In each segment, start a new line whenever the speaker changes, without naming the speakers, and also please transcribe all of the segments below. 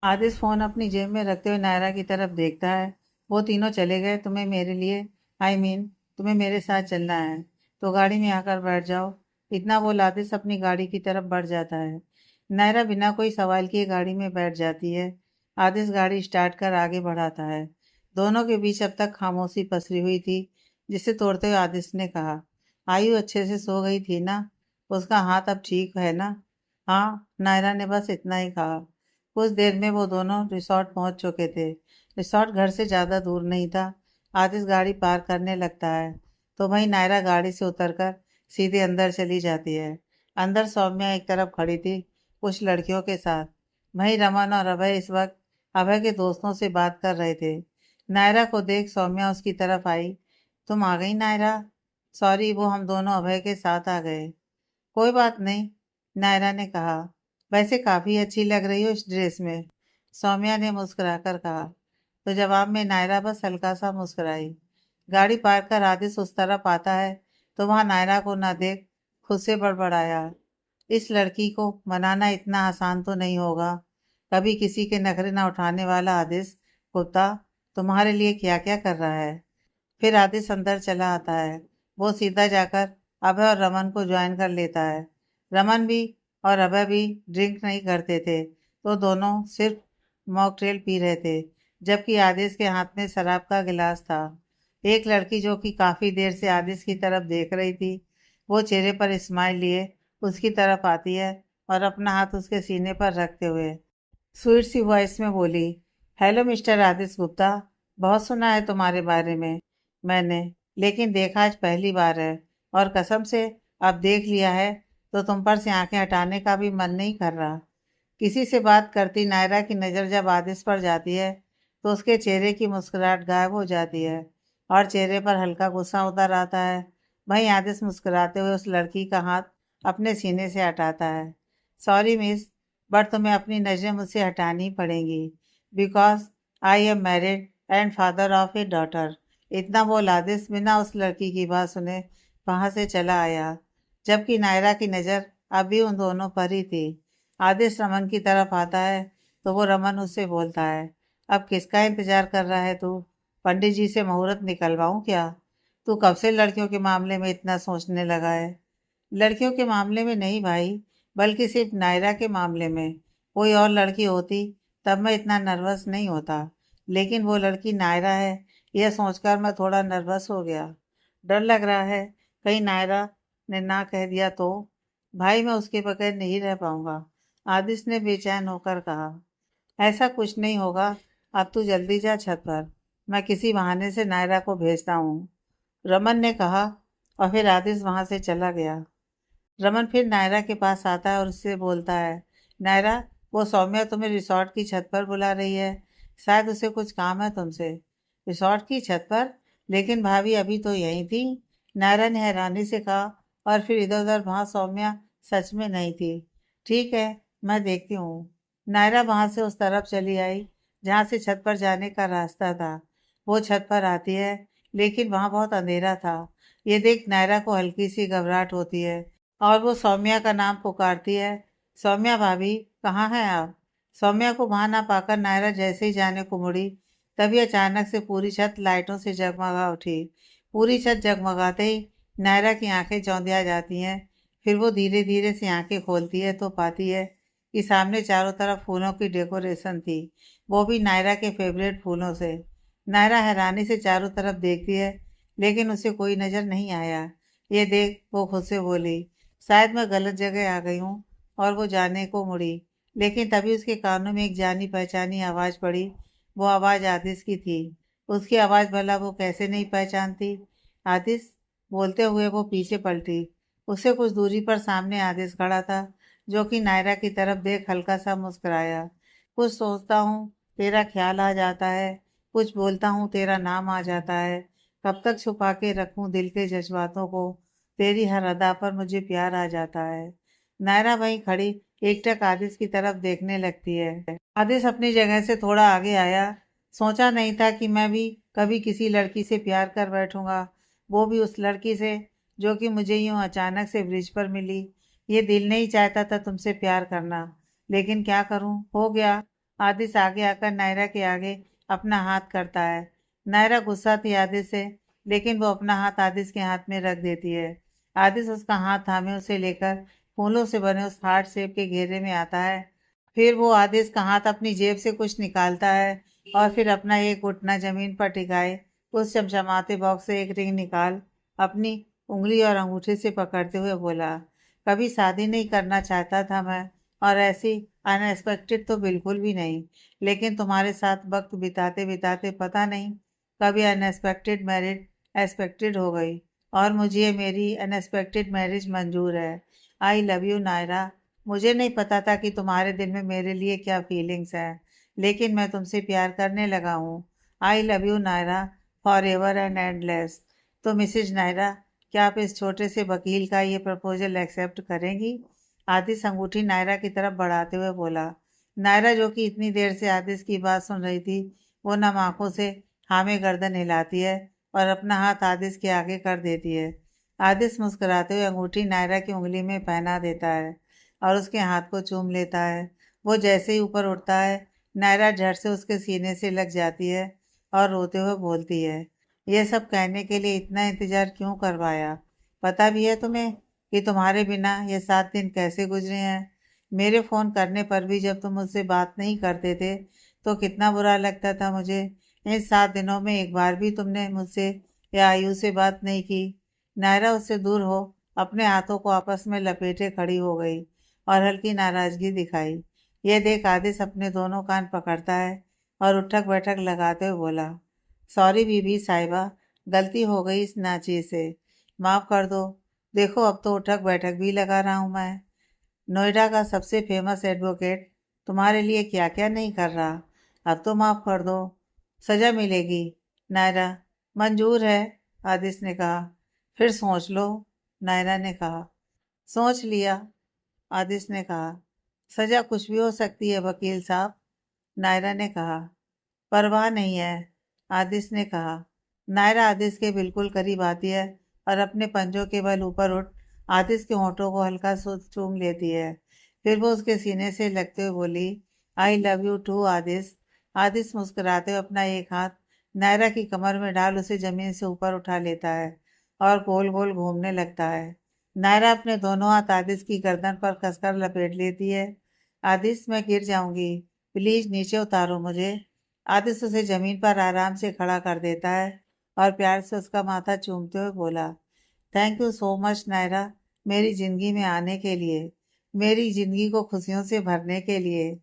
आदिश phone अपनी जेब में रखते हुए नायरा की तरफ देखता है। वो तीनों चले गए। तुम्हें मेरे लिए तुम्हें मेरे साथ चलना है तो गाड़ी में आकर बैठ जाओ। इतना बोल आदिश अपनी गाड़ी की तरफ बढ़ जाता है। नायरा बिना कोई सवाल किए गाड़ी में बैठ जाती है। आदिश गाड़ी स्टार्ट कर आगे बढ़ाता है। दोनों के बीच अब तक खामोशी पसरी हुई थी, जिसे तोड़ते हुए आदिश ने कहा, आयु अच्छे से सो गई थी ना? उसका हाथ अब ठीक है ना? हाँ, नायरा ने बस इतना ही कहा। कुछ देर में वो दोनों रिसोर्ट पहुंच चुके थे। रिसोर्ट घर से ज़्यादा दूर नहीं था। आतिश गाड़ी पार करने लगता है तो वहीं नायरा गाड़ी से उतरकर सीधे अंदर चली जाती है। अंदर सौम्या एक तरफ खड़ी थी, कुछ लड़कियों के साथ। वहीं रमन और अभय इस वक्त अभय के दोस्तों से बात कर रहे थे। नायरा को देख सौम्या उसकी तरफ आई। तुम आ गई नायरा? सॉरी, वो हम दोनों अभय के साथ आ गए। कोई बात नहीं, नायरा ने कहा। वैसे काफी अच्छी लग रही हो इस ड्रेस में, सौम्या ने मुस्कुराकर कहा। तो जवाब में नायरा बस हल्का सा मुस्कुराई। गाड़ी पार कर आदिश उस तरफ आता है तो वहां नायरा को न देख खुद से बड़बड़ाया, इस लड़की को मनाना इतना आसान तो नहीं होगा। कभी किसी के नखरे न उठाने वाला आदिश कुत्ता तुम्हारे लिए क्या क्या कर रहा है। फिर आदिश अंदर चला आता है। वो सीधा जाकर अभय और रमन को ज्वाइन कर लेता है। रमन भी और अभय भी ड्रिंक नहीं करते थे तो दोनों सिर्फ मॉकटेल पी रहे थे, जबकि आदिश के हाथ में शराब का गिलास था। एक लड़की जो कि काफी देर से आदिश की तरफ देख रही थी, वो चेहरे पर स्माइल लिए उसकी तरफ आती है और अपना हाथ उसके सीने पर रखते हुए स्वीट सी वॉइस में बोली, हेलो मिस्टर आदिश गुप्ता। बहुत सुना है तुम्हारे बारे में मैंने, लेकिन देखा आज पहली बार है। और कसम से अब देख लिया है तो तुम पर से आंखें हटाने का भी मन नहीं कर रहा। किसी से बात करती नायरा की नज़र जब आदिश पर जाती है तो उसके चेहरे की मुस्कुराहट गायब हो जाती है और चेहरे पर हल्का गुस्सा उतर आता है। वहीं आदिश मुस्कुराते हुए उस लड़की का हाथ अपने सीने से हटाता है। सॉरी मिस, बट तुम्हें अपनी नज़रें मुझसे हटानी पड़ेंगी, because I am married and father of A daughter. इतना बोल आदिश बिना उस लड़की की बात सुने वहां से चला आया, जबकि नायरा की नज़र अभी उन दोनों पर ही थी। आदिश रमन की तरफ आता है तो वो रमन उससे बोलता है, अब किसका इंतजार कर रहा है तू? पंडित जी से मुहूर्त निकलवाऊं क्या? तू कब से लड़कियों के मामले में इतना सोचने लगा है? लड़कियों के मामले में नहीं भाई, बल्कि सिर्फ नायरा के मामले में। कोई और लड़की होती तब मैं इतना नर्वस नहीं होता, लेकिन वो लड़की नायरा है, यह सोचकर मैं थोड़ा नर्वस हो गया। डर लग रहा है कहीं नायरा ने ना कह दिया तो। भाई मैं उसके बगैर नहीं रह पाऊंगा, आदिश ने बेचैन होकर कहा। ऐसा कुछ नहीं होगा, अब तू जल्दी जा छत पर, मैं किसी बहाने से नायरा को भेजता हूँ, रमन ने कहा। और फिर आदिश वहां से चला गया। रमन फिर नायरा के पास आता है और उससे बोलता है, नायरा, वो सौम्या तुम्हें रिसोर्ट की छत पर बुला रही है, शायद उसे कुछ काम है तुमसे। रिसोर्ट की छत पर? लेकिन भाभी अभी तो यहीं थी, नायरा ने हैरानी से कहा। और फिर इधर उधर वहां सौम्या सच में नहीं थी। ठीक है, मैं देखती हूँ। नायरा वहां से उस तरफ चली आई जहां से छत पर जाने का रास्ता था। वो छत पर आती है लेकिन वहां बहुत अंधेरा था। ये देख नायरा को हल्की सी घबराहट होती है और वो सौम्या का नाम पुकारती है, सौम्या भाभी, कहाँ हैं आप? सौम्या को वहां ना पाकर नायरा जैसे ही जाने को मुड़ी, तभी अचानक से पूरी छत लाइटों से जगमगा उठी। पूरी छत जगमगाते ही नायरा की आंखें चौंधिया जाती हैं। फिर वो धीरे धीरे से आंखें खोलती है तो पाती है कि सामने चारों तरफ फूलों की डेकोरेशन थी, वो भी नायरा के फेवरेट फूलों से। नायरा हैरानी से चारों तरफ देखती है लेकिन उसे कोई नजर नहीं आया। ये देख वो खुद से बोली, शायद मैं गलत जगह आ गई हूँ। और वो जाने को मुड़ी, लेकिन तभी उसके कानों में एक जानी पहचानी आवाज़ पड़ी। वो आवाज़ आदिश की थी। उसकी आवाज़ भला वो कैसे नहीं पहचानती? आदिश, बोलते हुए वो पीछे पलटी। उससे कुछ दूरी पर सामने आदिश खड़ा था, जो कि नायरा की तरफ देख हल्का सा मुस्कुराया। कुछ सोचता हूँ तेरा ख्याल आ जाता है, कुछ बोलता हूँ तेरा नाम आ जाता है। कब तक छुपा के रखूं दिल के जज्बातों को, तेरी हर अदा पर मुझे प्यार आ जाता है। नायरा वहीं खड़ी एकटक आदिश की तरफ देखने लगती है। आदिश अपनी जगह से थोड़ा आगे आया। सोचा नहीं था कि मैं भी कभी किसी लड़की से प्यार कर बैठूंगा, वो भी उस लड़की से जो कि मुझे यूं अचानक से ब्रिज पर मिली। ये दिल नहीं चाहता था तुमसे प्यार करना, लेकिन क्या करूं, हो गया। आदिश आगे आकर नायरा के आगे अपना हाथ करता है। नायरा गुस्सा थी आदिश से, लेकिन वो अपना हाथ आदिश के हाथ में रख देती है। आदिश उसका हाथ थामे उसे लेकर फूलों से बने उस हार्ट शेप के घेरे में आता है। फिर वो आदिश का हाथ अपनी जेब से कुछ निकालता है और फिर अपना एक घुटना जमीन पर टिकाए उस चमचमाते बॉक्स से एक रिंग निकाल अपनी उंगली और अंगूठे से पकड़ते हुए बोला, कभी शादी नहीं करना चाहता था मैं, और ऐसी अनएक्सपेक्टेड तो बिल्कुल भी नहीं। लेकिन तुम्हारे साथ वक्त बिताते बिताते पता नहीं कभी अनएक्सपेक्टेड मैरिज एक्सपेक्टेड हो गई, और मुझे मेरी अनएक्सपेक्टेड मैरिज मंजूर है। I love you Naira. मुझे नहीं पता था कि तुम्हारे दिल में मेरे लिए क्या फीलिंग्स हैं, लेकिन मैं तुमसे प्यार करने लगा हूँ। I love you Naira for ever and endless. तो मिसेज नायरा, क्या आप इस छोटे से वकील का ये प्रपोजल एक्सेप्ट करेंगी? आदिश अंगूठी नायरा की तरफ बढ़ाते हुए बोला। नायरा, जो कि इतनी देर से आदिश की बात सुन रही थी, वो नम आंखों से हामे गर्दन हिलाती है और अपना हाथ आदिश के आगे कर देती है। आदिश मुस्कुराते हुए अंगूठी नायरा की उंगली में पहना देता है और उसके हाथ को चूम लेता है। वो जैसे ही ऊपर उठता है, नायरा झट से उसके सीने से लग जाती है और रोते हुए बोलती है, यह सब कहने के लिए इतना इंतजार क्यों करवाया? पता भी है तुम्हें कि तुम्हारे बिना ये 7 दिन कैसे गुजरे हैं? मेरे फ़ोन करने पर भी जब तुम मुझसे बात नहीं करते थे तो कितना बुरा लगता था मुझे। इन 7 दिनों में एक बार भी तुमने मुझसे या आयु से बात नहीं की। नायरा उससे दूर हो अपने हाथों को आपस में लपेटे खड़ी हो गई और हल्की नाराजगी दिखाई। यह देख आदिश अपने दोनों कान पकड़ता है और उठक बैठक लगाते हुए बोला, सॉरी बीबी साहिबा, गलती हो गई इस नाची से, माफ़ कर दो। देखो अब तो उठक बैठक भी लगा रहा हूँ मैं। नोएडा का सबसे फेमस एडवोकेट तुम्हारे लिए क्या क्या नहीं कर रहा। अब तो माफ़ कर दो, सज़ा मिलेगी। नायरा, मंजूर है, आदिश ने कहा। फिर सोच लो, नायरा ने कहा। सोच लिया, आदिश ने कहा। सज़ा कुछ भी हो सकती है वकील साहब, नायरा ने कहा। परवाह नहीं है, आदिश ने कहा। नायरा आदिश के बिल्कुल करीब आती है और अपने पंजों के बल ऊपर उठ आदिश के होंठों को हल्का चूम लेती है। फिर वो उसके सीने से लगते हुए बोली, आई लव यू टू आदिश। आदिश मुस्कुराते हुए अपना एक हाथ नायरा की कमर में डाल उसे जमीन से ऊपर उठा लेता है और गोल गोल घूमने लगता है। नायरा अपने दोनों हाथ आदिश की गर्दन पर कसकर लपेट लेती है। आदिश, मैं गिर जाऊंगी, प्लीज नीचे उतारो मुझे। आदिश उसे जमीन पर आराम से खड़ा कर देता है और प्यार से उसका माथा चूमते हुए बोला, thank you so much Naira, मेरी ज़िंदगी में आने के लिए, मेरी ज़िंदगी को खुशियों से भरने के लिए।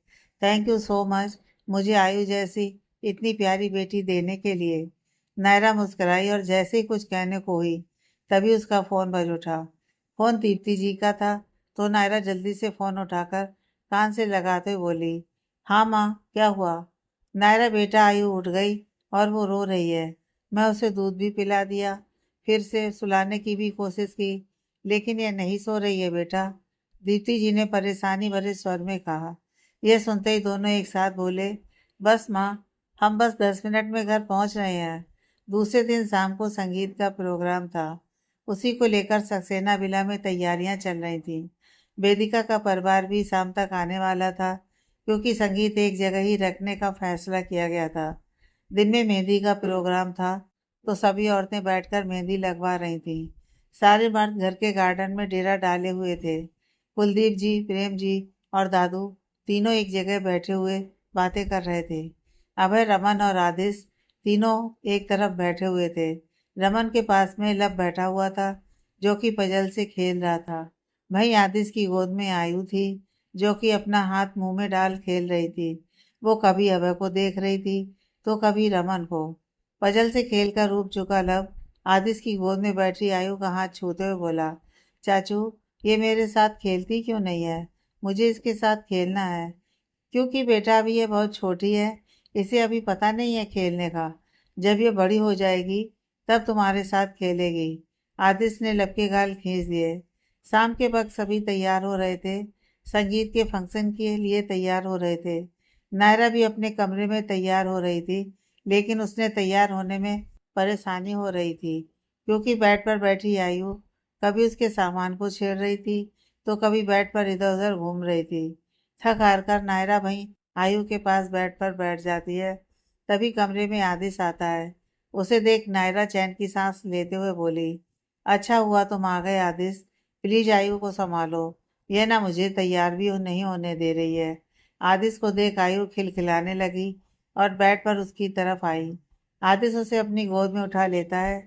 थैंक यू सो मच मुझे आयु जैसी इतनी प्यारी बेटी देने के लिए। नायरा मुस्कुराई और जैसे ही कुछ कहने को हुई तभी उसका फ़ोन बज उठा। फ़ोन दीप्ति जी का था, तो नायरा जल्दी से फ़ोन उठाकर कान से लगाते हुए बोली, हाँ माँ, क्या हुआ? नायरा, बेटा आयु उठ गई और वो रो रही है। मैं उसे दूध भी पिला दिया, फिर से सुलाने की भी कोशिश की, लेकिन यह नहीं सो रही है बेटा, दीप्ति जी ने परेशानी भरे स्वर में कहा। यह सुनते ही दोनों एक साथ बोले, बस माँ, हम बस 10 मिनट में घर पहुँच रहे हैं। दूसरे दिन शाम को संगीत का प्रोग्राम था। उसी को लेकर सक्सेना विला में तैयारियां चल रही थीं। वेदिका का परिवार भी शाम तक आने वाला था, क्योंकि संगीत एक जगह ही रखने का फैसला किया गया था। दिन में मेहंदी का प्रोग्राम था, तो सभी औरतें बैठकर मेहंदी लगवा रही थीं। सारे मर्द घर के गार्डन में डेरा डाले हुए थे। कुलदीप जी, प्रेम जी और दादू तीनों एक जगह बैठे हुए बातें कर रहे थे। अभय, रमन और आदिश तीनों एक तरफ बैठे हुए थे। रमन के पास में लब बैठा हुआ था, जो कि पजल से खेल रहा था। वहीं आदिश की गोद में आयु थी, जो कि अपना हाथ मुंह में डाल खेल रही थी। वो कभी अभय को देख रही थी तो कभी रमन को। पजल से खेल कर रूप चुका लब आदिश की गोद में बैठी आयु का हाथ छूते हुए बोला, चाचू, ये मेरे साथ खेलती क्यों नहीं है? मुझे इसके साथ खेलना है। क्योंकि बेटा अभी ये बहुत छोटी है, इसे अभी पता नहीं है खेलने का। जब ये बड़ी हो जाएगी तब तुम्हारे साथ खेलेगी। आदिश ने लपके गाल खींच दिए। शाम के वक्त सभी तैयार हो रहे थे, संगीत के फंक्शन के लिए तैयार हो रहे थे। नायरा भी अपने कमरे में तैयार हो रही थी, लेकिन उसने तैयार होने में परेशानी हो रही थी, क्योंकि बेड पर बैठी आयु कभी उसके सामान को छेड़ रही थी तो कभी बेड पर इधर उधर घूम रही थी। थक हार कर नायरा वहीं आयु के पास बेड पर बैठ जाती है। तभी कमरे में आदिश आता है। उसे देख नायरा चैन की सांस लेते हुए बोली, अच्छा हुआ तुम आ गए आदिश, प्लीज आयु को संभालो, यह ना मुझे तैयार भी नहीं होने दे रही है। आदिश को देख आयु खिलखिलाने लगी और बेड पर उसकी तरफ आई। आदिश उसे अपनी गोद में उठा लेता है।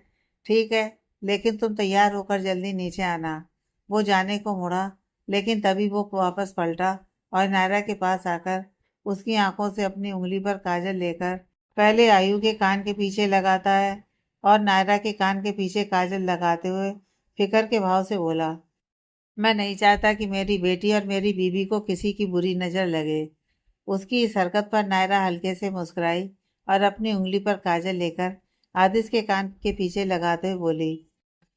ठीक है, लेकिन तुम तैयार होकर जल्दी नीचे आना। वो जाने को मुड़ा, लेकिन तभी वो वापस पलटा और नायरा के पास आकर उसकी आंखों से अपनी उंगली पर काजल लेकर पहले आयु के कान के पीछे लगाता है और नायरा के कान के पीछे काजल लगाते हुए फिक्र के भाव से बोला, मैं नहीं चाहता कि मेरी बेटी और मेरी बीवी को किसी की बुरी नज़र लगे। उसकी इस हरकत पर नायरा हल्के से मुस्कुराई और अपनी उंगली पर काजल लेकर आदिश के कान के पीछे लगाते हुए बोली,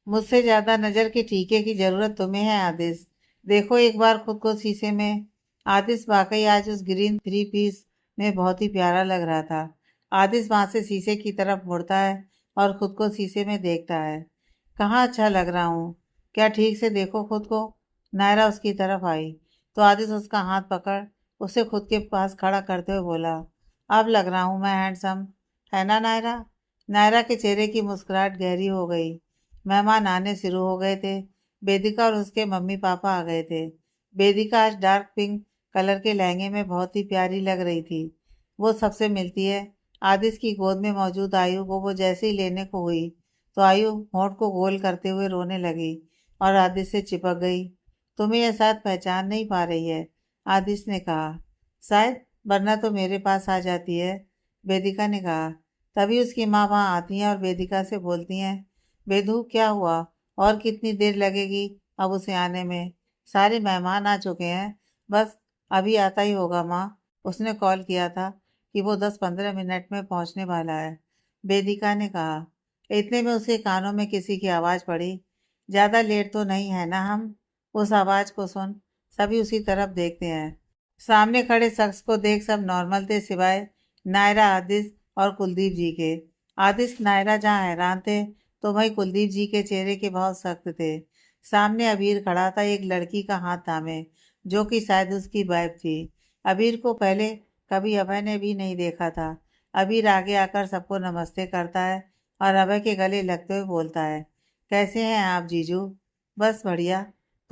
मुझसे ज्यादा नजर के टीके की जरूरत तुम्हें है आदिश। देखो एक बार खुद को शीशे में। आदिश वाकई आज उस ग्रीन थ्री पीस में बहुत ही प्यारा लग रहा था। आदिश वहां से शीशे की तरफ मुड़ता है और खुद को शीशे में देखता है। कहाँ अच्छा लग रहा हूँ, क्या ठीक से देखो खुद को। नायरा उसकी तरफ आई तो आदिश उसका हाथ पकड़ उसे खुद के पास खड़ा करते हुए बोला, अब लग रहा हूँ मैं हैंडसम, है ना नायरा। नायरा के चेहरे की मुस्कुराहट गहरी हो गई। मेहमान आने शुरू हो गए थे। वेदिका और उसके मम्मी पापा आ गए थे। वेदिका आज डार्क पिंक कलर के लहंगे में बहुत ही प्यारी लग रही थी। वो सबसे मिलती है। आदिश की गोद में मौजूद आयु को वो जैसे ही लेने को हुई तो आयु होंठ को गोल करते हुए रोने लगी और आदिश से चिपक गई। तुम्हें यह शायद पहचान नहीं पा रही है, आदिश ने कहा। शायद, वरना तो मेरे पास आ जाती है, वेदिका ने कहा। तभी उसकी माँ वहाँ आती हैं और वेदिका से बोलती हैं, वेदु क्या हुआ, और कितनी देर लगेगी अब उसे आने में। सारे मेहमान आ चुके हैं, बस अभी आता ही होगा माँ। उसने कॉल किया था कि वो 10-15 मिनट में पहुंचने वाला है, वेदिका ने कहा। इतने में उसके कानों में किसी की आवाज़ पड़ी, ज़्यादा लेट तो नहीं है ना हम। उस आवाज़ को सुन सभी उसी तरफ देखते हैं। सामने खड़े शख्स को देख सब नॉर्मल थे सिवाय नायरा, आदिश और कुलदीप जी के। आदिश नायरा जहाँ हैरान थे तो वहीं कुलदीप जी के चेहरे के भाव सख्त थे। सामने अबीर खड़ा था एक लड़की का हाथ थामे, जो कि शायद उसकी वाइफ थी। अबीर को पहले कभी अभय ने भी नहीं देखा था। अबीर आगे आकर सबको नमस्ते करता है और अभय के गले लगते हुए बोलता है, कैसे हैं आप जीजू। बस बढ़िया,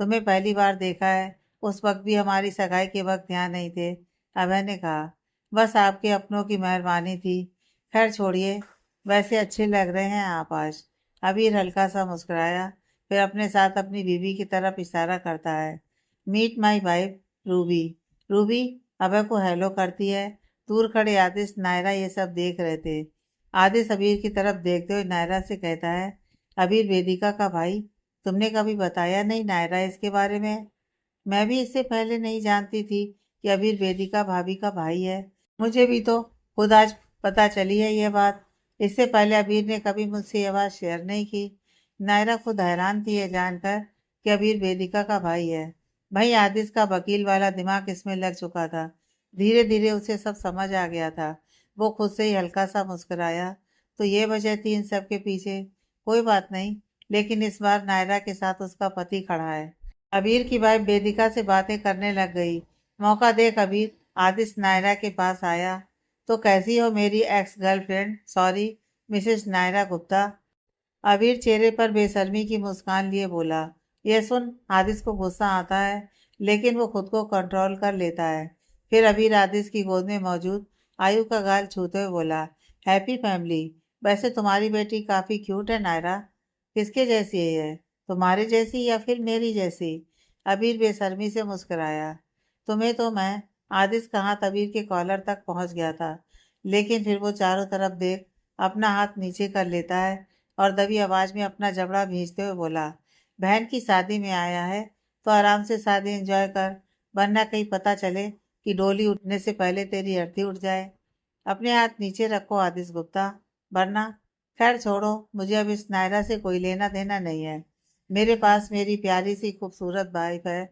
तुम्हें पहली बार देखा है, उस वक्त भी हमारी सगाई के वक्त यहाँ नहीं थे, अभय ने कहा। बस आपके अपनों की मेहरबानी थी। खैर छोड़िए, वैसे अच्छे लग रहे हैं आप आज। अबीर हल्का सा मुस्कुराया, फिर अपने साथ अपनी बीवी की तरफ इशारा करता है। Meet my wife Ruby. Ruby Abhay को हेलो करती है। दूर खड़े आदिश, नायरा ये सब देख रहे थे। आदिश अबीर की तरफ देखते हुए नायरा से कहता है, अबीर वेदिका का भाई, तुमने कभी बताया नहीं नायरा इसके बारे में। मैं भी इससे पहले नहीं जानती थी कि अबीर वेदिका भाभी का भाई है। मुझे भी तो खुद आज पता चली है यह बात। इससे पहले अबीर ने कभी मुझसे यह बात शेयर नहीं की। नायरा खुद हैरान थी ये जानकर कि अबीर वेदिका का भाई है। भाई आदिश का वकील वाला दिमाग इसमें लग चुका था। धीरे धीरे उसे सब समझ आ गया था। वो खुद से ही हल्का सा मुस्कुराया। तो ये वजह थी इन सब के पीछे। कोई बात नहीं, लेकिन इस बार नायरा के साथ उसका पति खड़ा है। अबीर की वाइफ वेदिका से बातें करने लग गई। मौका देख अबीर आदिश नायरा के पास आया। तो कैसी हो मेरी ex girlfriend, sorry Mrs Naira Gupta. Abeer चेहरे पर बेशर्मी की मुस्कान लिए बोला। यह सुन आदिश को गुस्सा आता है, लेकिन वो खुद को कंट्रोल कर लेता है। फिर अबीर आदिश की गोद में मौजूद आयु का गाल छूते हुए बोला, हैप्पी फैमिली। वैसे तुम्हारी बेटी काफी क्यूट है नायरा। किसके जैसी है ये, तुम्हारे जैसी या फिर मेरी जैसी। अबीर बेशर्मी से मुस्कुराया। तुम्हें तो मैं। आदिश का हाथ अबीर के कॉलर तक पहुंच गया था, लेकिन फिर वो चारों तरफ देख अपना हाथ नीचे कर लेता है और दबी आवाज में अपना जबड़ा भींचते हुए बोला, बहन की शादी में आया है तो आराम से शादी एंजॉय कर, वरना कहीं पता चले कि डोली उठने से पहले तेरी अर्थी उठ जाए। अपने हाथ नीचे रखो आदिश गुप्ता, वरना। खैर छोड़ो, मुझे अब इस नायरा से कोई लेना देना नहीं है। मेरे पास मेरी प्यारी सी खूबसूरत वाइफ है।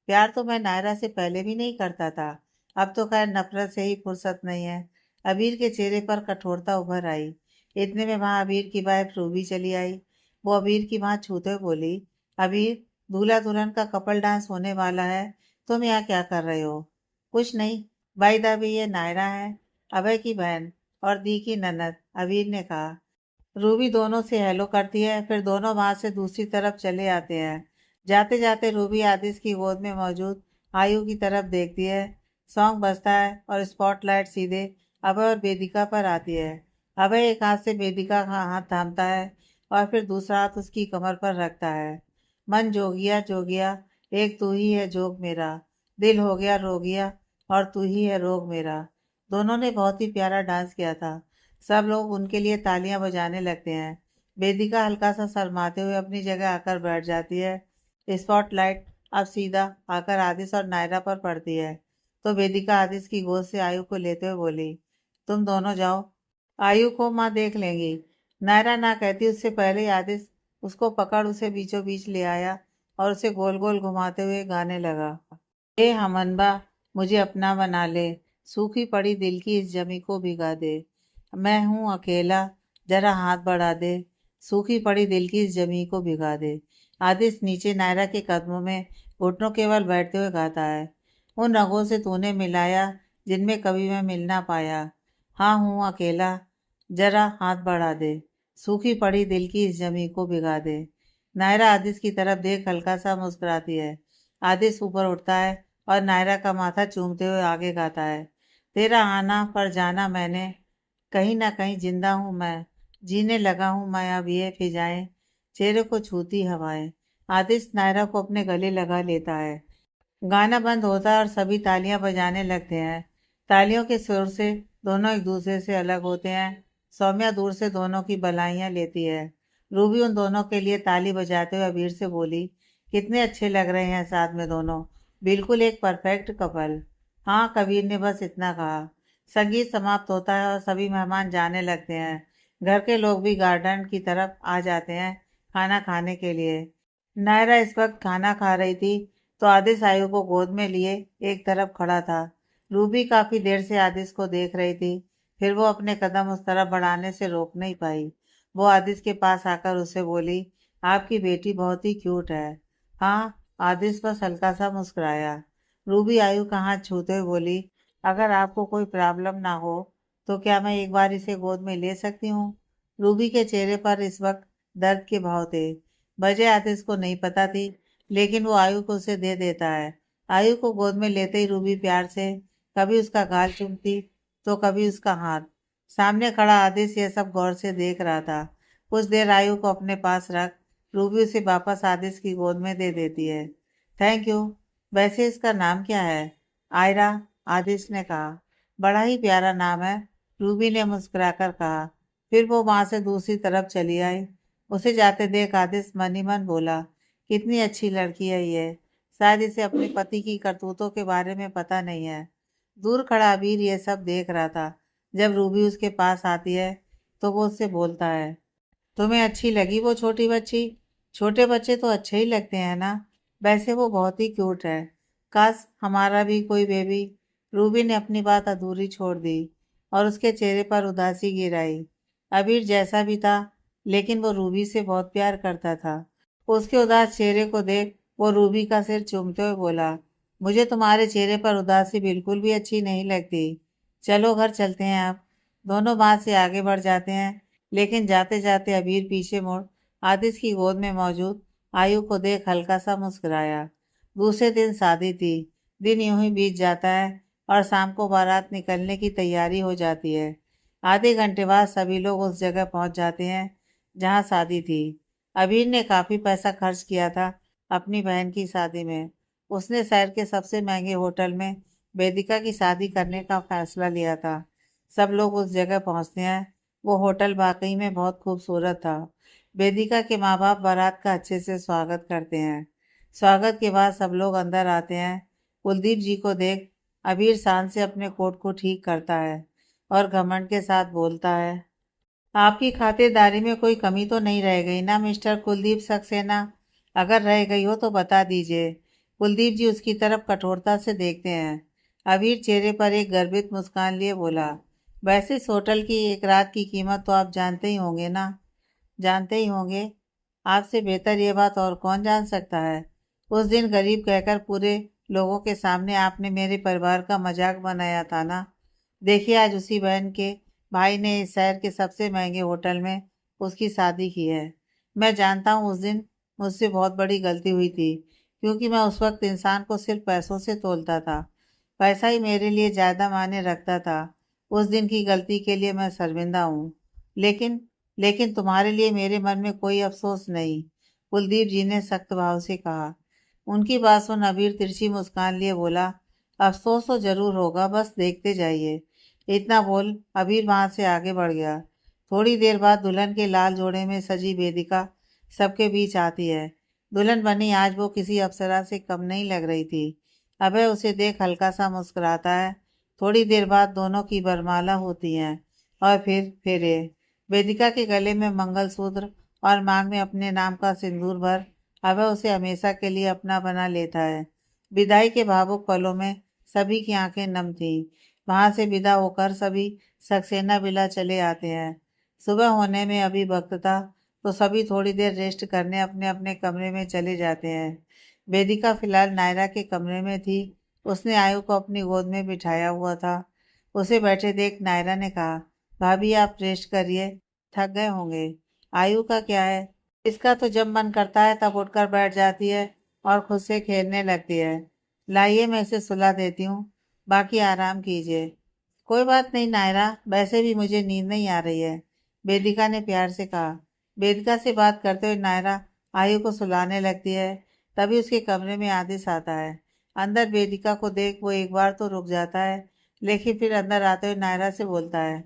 प्यार तो मैं नायरा से पहले भी नहीं करता था, अब तो खैर नफरत से ही फुर्सत नहीं है। अबीर के चेहरे पर कठोरता उभर आई। इतने में वहां अबीर की वाइफ रूबी चली आई। वो अबीर की वहां छूते हुए बोली, अबीर दूल्हा दुल्हन का कपल डांस होने वाला है, तुम यहाँ क्या कर रहे हो। कुछ नहीं, भाई दाबी ये नायरा है, अभय की बहन और दी की ननद, अबीर ने कहा। रूबी दोनों से हेलो करती है, फिर दोनों वहां से दूसरी तरफ चले आते हैं। जाते जाते रूबी आदिश की गोद में मौजूद आयु की तरफ देखती है। सॉन्ग बजता है और स्पॉटलाइट सीधे अभय और वेदिका पर आती है। अभय एक हाथ से वेदिका का हाथ थामता है और फिर दूसरा हाथ उसकी कमर पर रखता है। मन जोगिया जोगिया, एक तू ही है जोग मेरा, दिल हो गया रोगिया और तू ही है रोग मेरा। दोनों ने बहुत ही प्यारा डांस किया था। सब लोग उनके लिए तालियां बजाने लगते हैं। वेदिका हल्का सा शर्माते हुए अपनी जगह आकर बैठ जाती है। स्पॉटलाइट अब सीधा आकर आदिश और नायरा पर पड़ती है, तो वेदिका आदिश की गोद से आयु को लेते हुए बोली, तुम दोनों जाओ, आयु को माँ देख लेंगी। नायरा ना कहती उससे पहले ही आदिश उसको पकड़ उसे बीचों बीच ले आया और उसे गोल गोल घुमाते हुए गाने लगा। ए हमनबा, मुझे अपना बना ले, सूखी पड़ी दिल की इस जमी को भिगा दे। मैं हूँ अकेला, जरा हाथ बढ़ा दे, सूखी पड़ी दिल की इस जमी को भिगा दे। आदिश नीचे नायरा के कदमों में घुटनों केवल बैठते हुए गाता है। उन रंगों से तूने मिलाया जिनमें कभी मैं मिल ना पाया। हाँ हूँ अकेला, जरा हाथ बढ़ा दे, सूखी पड़ी दिल की इस जमी को भिगा दे। नायरा आदिश की तरफ देख हल्का सा मुस्कुराती है। आदिश ऊपर उठता है और नायरा का माथा चूमते हुए आगे गाता है। तेरा आना पर जाना मैंने, कहीं ना कहीं जिंदा हूँ मैं, जीने लगा हूँ मैं अब ये फिजाएं, चेहरे को छूती हवाएं। आदिश नायरा को अपने गले लगा लेता है। गाना बंद होता है और सभी तालियां बजाने लगते हैं। तालियों के सुर से दोनों एक दूसरे से अलग होते हैं। सौम्या दूर से दोनों की बधाइयां लेती है। रूबी उन दोनों के लिए ताली बजाते हुए अबीर से बोली, कितने अच्छे लग रहे हैं साथ में दोनों, बिल्कुल एक परफेक्ट कपल। हाँ, कबीर ने बस इतना कहा। संगीत समाप्त होता है और सभी मेहमान जाने लगते हैं। घर के लोग भी गार्डन की तरफ आ जाते हैं खाना खाने के लिए। नायरा इस वक्त खाना खा रही थी, तो आदिश आयु को गोद में लिए एक तरफ खड़ा था। रूबी काफी देर से आदिश को देख रही थी, फिर वो अपने कदम उस तरफ बढ़ाने से रोक नहीं पाई। वो आदिश के पास आकर उसे बोली, आपकी बेटी बहुत ही क्यूट है। हाँ, आदिश बस हल्का सा मुस्कुराया। रूबी आयु का हाथ छूते हुए बोली, अगर आपको कोई प्रॉब्लम ना हो तो क्या मैं एक बार इसे गोद में ले सकती हूँ। रूबी के चेहरे पर इस वक्त दर्द के भाव थे। वजह आदिश को नहीं पता थी, लेकिन वो आयु को उसे दे देता है। आयु को गोद में लेते ही रूबी प्यार से कभी उसका गाल चूमती तो कभी उसका हाथ। सामने खड़ा आदिश ये सब गौर से देख रहा था। कुछ देर आयु को अपने पास रख रूबी उसे वापस आदिश की गोद में दे देती है। Thank you. वैसे इसका नाम क्या है? आयरा, आदिश ने कहा। बड़ा ही प्यारा नाम है, रूबी ने मुस्कुराकर कहा। फिर वो वहां से दूसरी तरफ चली आई। उसे जाते देख आदिश मन ही मन बोला, कितनी अच्छी लड़की है ये, शायद इसे अपने पति की करतूतों के बारे में पता नहीं है। दूर खड़ा अबीर ये सब देख रहा था। जब रूबी उसके पास आती है तो वो उससे बोलता है, तुम्हें अच्छी लगी वो छोटी बच्ची? छोटे बच्चे तो अच्छे ही लगते हैं ना, वैसे वो बहुत ही क्यूट है। काश हमारा भी कोई बेबी। रूबी ने अपनी बात अधूरी छोड़ दी और उसके चेहरे पर उदासी गिर आई। अबीर जैसा भी था, लेकिन वो रूबी से बहुत प्यार करता था। उसके उदास चेहरे को देख वो रूबी का सिर चूमते हुए बोला, मुझे तुम्हारे चेहरे पर उदासी बिल्कुल भी अच्छी नहीं लगती। चलो घर चलते हैं अब। दोनों बात से आगे बढ़ जाते हैं, लेकिन जाते जाते अबीर पीछे मुड़ आदिश की गोद में मौजूद आयु को देख हल्का सा मुस्कुराया। दूसरे दिन शादी थी। दिन यूं ही बीत जाता है और शाम को बारात निकलने की तैयारी हो जाती है। आधे घंटे बाद सभी लोग उस जगह पहुंच जाते हैं जहां शादी थी। अबीर ने काफी पैसा खर्च किया था अपनी बहन की शादी में। उसने शहर के सबसे महंगे होटल में वेदिका की शादी करने का फैसला लिया था। सब लोग उस जगह पहुंचते हैं। वो होटल वाकई में बहुत खूबसूरत था। वेदिका के माँ बाप बारात का अच्छे से स्वागत करते हैं। स्वागत के बाद सब लोग अंदर आते हैं। कुलदीप जी को देख अबीर शान से अपने कोट को ठीक करता है और घमंड के साथ बोलता है, आपकी खातिरदारी में कोई कमी तो नहीं रह गई ना मिस्टर कुलदीप सक्सेना? अगर रह गई हो तो बता दीजिए। कुलदीप जी उसकी तरफ कठोरता से देखते हैं। अबीर चेहरे पर एक गर्वित मुस्कान लिए बोला, वैसे इस होटल की एक रात की कीमत तो आप जानते ही होंगे ना? जानते ही होंगे। आपसे बेहतर ये बात और कौन जान सकता है। उस दिन गरीब कहकर पूरे लोगों के सामने आपने मेरे परिवार का मजाक बनाया था ना। देखिए आज उसी बहन के भाई ने इस शहर के सबसे महंगे होटल में उसकी शादी की है। मैं जानता हूँ उस दिन मुझसे बहुत बड़ी गलती हुई थी, क्योंकि मैं उस वक्त इंसान को सिर्फ पैसों से तोलता था। पैसा ही मेरे लिए ज़्यादा मायने रखता था। उस दिन की गलती के लिए मैं शर्मिंदा हूँ। लेकिन लेकिन तुम्हारे लिए मेरे मन में कोई अफसोस नहीं, कुलदीप जी ने सख्त भाव से कहा। उनकी बात सुन अबीर तिरछी मुस्कान लिए बोला, अफसोस तो जरूर होगा, बस देखते जाइए। इतना बोल अबीर वहां से आगे बढ़ गया। थोड़ी देर बाद दुल्हन के लाल जोड़े में सजी वेदिका सबके बीच आती है। दुल्हन बनी आज वो किसी अप्सरा से कम नहीं लग रही थी। अभय उसे देख हल्का सा मुस्कुराता है। थोड़ी देर बाद दोनों की वरमाला होती है और फिर फेरे। वेदिका के गले में मंगलसूत्र और मांग में अपने नाम का सिंदूर भर अभय उसे हमेशा के लिए अपना बना लेता है। विदाई के भावुक पलों में सभी की आंखें नम थीं। वहां से विदा होकर सभी सक्सेना विला चले आते हैं। सुबह होने में अभी वक्त था तो सभी थोड़ी देर रेस्ट करने अपने अपने कमरे में चले जाते हैं। वेदिका फिलहाल नायरा के कमरे में थी। उसने आयु को अपनी गोद में बिठाया हुआ था। उसे बैठे देख नायरा ने कहा, भाभी आप रेस्ट करिए, थक गए होंगे। आयु का क्या है, इसका तो जब मन करता है तब उठकर बैठ जाती है और खुद से खेलने लगती है। लाइए मैं इसे सुला देती हूँ, बाकी आराम कीजिए। कोई बात नहीं नायरा, वैसे भी मुझे नींद नहीं आ रही है, वेदिका ने प्यार से कहा। वेदिका से बात करते हुए नायरा आयु को सुलाने लगती है। तभी उसके कमरे में आदिश आता है। अंदर वेदिका को देख वो एक बार तो रुक जाता है, लेकिन फिर अंदर आते हुए नायरा से बोलता है,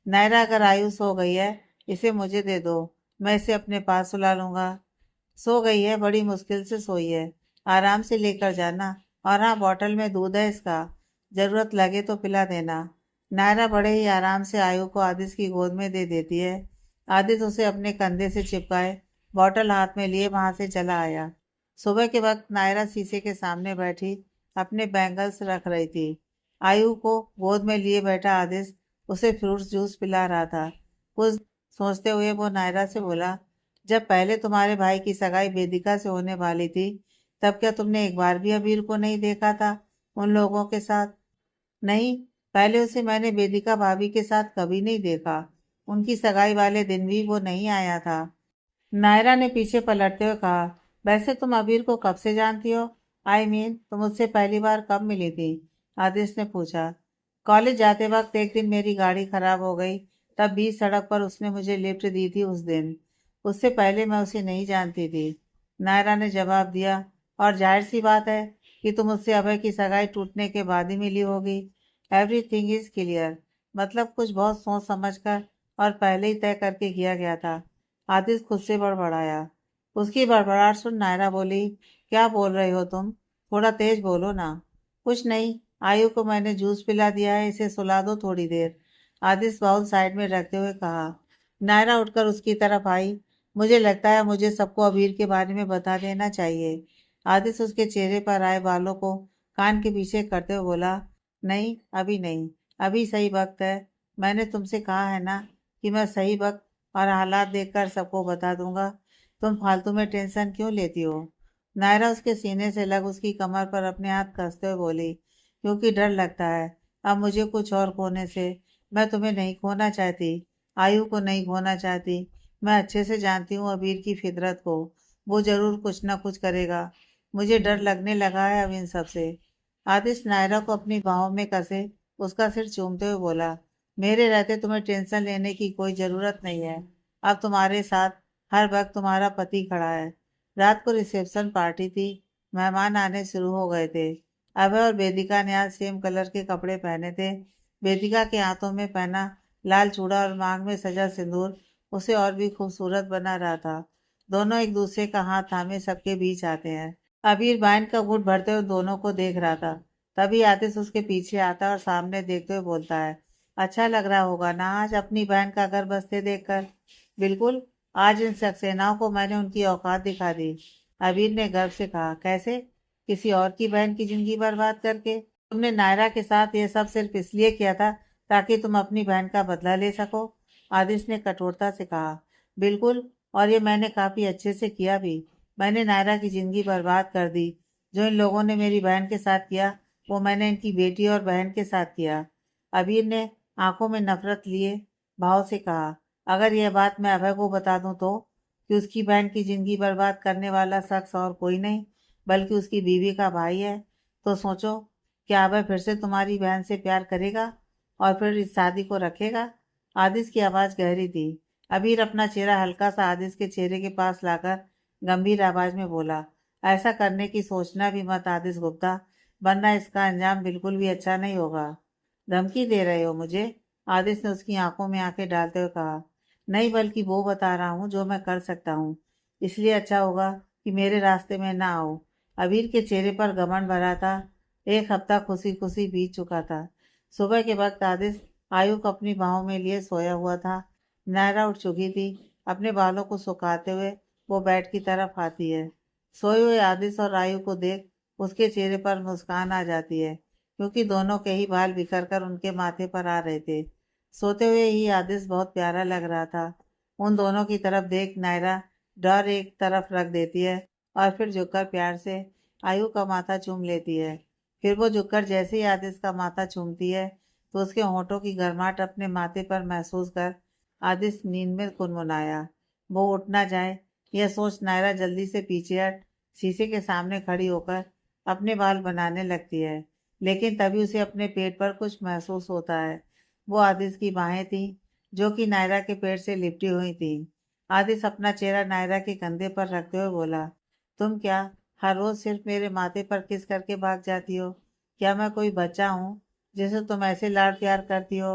नायरा अगर आयु सो गई है इसे मुझे दे दो, मैं इसे अपने पास सुला लूंगा। सो गई है, बड़ी मुश्किल से सोई है, आराम से लेकर जाना। और हाँ, बोतल में दूध है इसका, जरूरत लगे तो पिला देना। नायरा बड़े ही आराम से आयु को आदिश की गोद में दे देती है। आदिश उसे अपने कंधे से चिपकाए बोतल हाथ में लिए वहां से चला आया। सुबह के वक्त नायरा शीशे के सामने बैठी अपने बैंगल्स रख रही थी। आयु को गोद में लिए बैठा आदिश उसे फ्रूट जूस पिला रहा था। कुछ सोचते हुए वो नायरा से बोला, जब पहले तुम्हारे भाई की सगाई वेदिका से होने वाली थी तब क्या तुमने एक बार भी अबीर को नहीं देखा था उन लोगों के साथ? नहीं, पहले उसे मैंने वेदिका भाभी के साथ कभी नहीं देखा। उनकी सगाई वाले दिन भी वो नहीं आया था। नायरा ने पीछे पलटते हुए कहा, वैसे तुम अबीर को कब से जानती हो? तुम उससे पहली बार कब मिली थी? आदिश ने पूछा। कॉलेज जाते वक्त एक दिन मेरी गाड़ी खराब हो गई, तब बीच सड़क पर उसने मुझे लिफ्ट दी थी उस दिन। उससे पहले मैं उसे नहीं जानती थी, नायरा ने जवाब दिया। और जाहिर सी बात है कि तुम उससे अभय की सगाई टूटने के बाद ही मिली होगी। एवरीथिंग इज क्लियर, मतलब कुछ बहुत सोच समझ कर और पहले ही तय करके किया गया था। आदिश खुद से बड़बड़ाया। उसकी बड़बड़ाहट सुन नायरा बोली, क्या बोल रहे हो तुम? थोड़ा तेज बोलो ना। कुछ नहीं, आयु को मैंने जूस पिला दिया है, इसे सुला दो थोड़ी देर, आदिश बाउल साइड में रखते हुए कहा। नायरा उठकर उसकी तरफ आई। मुझे लगता है मुझे सबको अबीर के बारे में बता देना चाहिए। आदिश उसके चेहरे पर आए बालों को कान के पीछे करते हुए बोला, नहीं अभी नहीं, अभी सही वक्त है। मैंने तुमसे कहा है ना कि मैं सही वक्त और हालात देखकर सबको बता दूंगा। तुम फालतू में टेंशन क्यों लेती हो? नायरा उसके सीने से लग उसकी कमर पर अपने हाथ कसते हुए बोली, क्योंकि डर लगता है अब मुझे कुछ और खोने से। मैं तुम्हें नहीं खोना चाहती, आयु को नहीं खोना चाहती। मैं अच्छे से जानती हूँ अबीर की फितरत को, वो जरूर कुछ ना कुछ करेगा। मुझे डर लगने लगा है अब इन सब से। आदिश नायरा को अपनी बाहों में कसे उसका सिर चूमते हुए बोला, मेरे रहते तुम्हें टेंशन लेने की कोई जरूरत नहीं है। अब तुम्हारे साथ हर वक्त तुम्हारा पति खड़ा है। रात को रिसेप्शन पार्टी थी, मेहमान आने शुरू हो गए थे। अभय और वेदिका ने आज सेम कलर के कपड़े पहने थे। वेदिका के हाथों में पहना लाल चूड़ा और मांग में सजा सिंदूर उसे और भी खूबसूरत बना रहा था। दोनों एक दूसरे का हाथ थामे सबके बीच आते हैं। अबीर वाइन का घूंट भरते हुए दोनों को देख रहा था। तभी आतिश उसके पीछे आता है और सामने देखते हुए बोलता है, अच्छा लग रहा होगा ना आज अपनी बहन का घर बसते देखकर? बिल्कुल, आज इन सक्सेनाओं को मैंने उनकी औकात दिखा दी, अबीर ने गर्व से कहा। कैसे? किसी और की बहन की जिंदगी बर्बाद करके? तुमने नायरा के साथ ये सब सिर्फ इसलिए किया था ताकि तुम अपनी बहन का बदला ले सको, आदिश ने कठोरता से कहा। बिल्कुल, और ये मैंने काफी अच्छे से किया भी। मैंने नायरा की जिंदगी बर्बाद कर दी जो इन लोगों ने मेरी बहन के साथ किया वो मैंने इनकी बेटी और बहन के साथ किया। अबीर ने आंखों में नफरत लिए भाव से कहा, अगर यह बात मैं अभय को बता दूं तो कि उसकी बहन की जिंदगी बर्बाद करने वाला शख्स और कोई नहीं बल्कि उसकी बीवी का भाई है, तो सोचो क्या अभय फिर से तुम्हारी बहन से प्यार करेगा और फिर इस शादी को रखेगा? आदिश की आवाज गहरी थी। अबीर अपना चेहरा हल्का सा आदिश के चेहरे के पास लाकर गंभीर आवाज में बोला, ऐसा करने की सोचना भी मत आदिश गुप्ता, वरना इसका अंजाम बिल्कुल भी अच्छा नहीं होगा। धमकी दे रहे हो मुझे? आदिश ने उसकी आंखों में आंखें डालते हुए कहा, नहीं बल्कि वो बता रहा हूँ जो मैं कर सकता हूँ, इसलिए अच्छा होगा कि मेरे रास्ते में ना आओ। अबीर के चेहरे पर घमंड भरा था। एक हफ्ता खुशी खुशी बीत चुका था। सुबह के वक्त आदिश आयु को अपनी बाहों में लिए सोया हुआ था। नायरा उठ चुकी थी। अपने बालों को सुखाते हुए वो बेड की तरफ आती है। सोए हुए आदिश और आयु को देख उसके चेहरे पर मुस्कान आ जाती है, क्योंकि दोनों के ही बाल बिखर कर उनके माथे पर आ रहे थे। सोते हुए ही आदिश बहुत प्यारा लग रहा था। उन दोनों की तरफ देख नायरा डर एक तरफ रख देती है और फिर झुककर प्यार से आयु का माथा चूम लेती है। फिर वो झुककर जैसे ही आदिश का माथा चूमती है तो उसके होंठों की गर्माहट अपने माथे पर महसूस कर आदिश नींद में कुनमुनाया। वो उठ ना जाए यह सोच नायरा जल्दी से पीछे हट शीशे के सामने खड़ी होकर अपने बाल बनाने लगती है, लेकिन तभी उसे अपने पेट पर कुछ महसूस होता है। वो आदिश की बाहें थीं जो कि नायरा के पेट से लिपटी हुई थीं। आदिश अपना चेहरा नायरा के कंधे पर रखते हुए बोला, तुम क्या हर रोज सिर्फ मेरे माथे पर किस करके भाग जाती हो? क्या मैं कोई बच्चा हूँ जिसे तुम ऐसे लाड प्यार करती हो?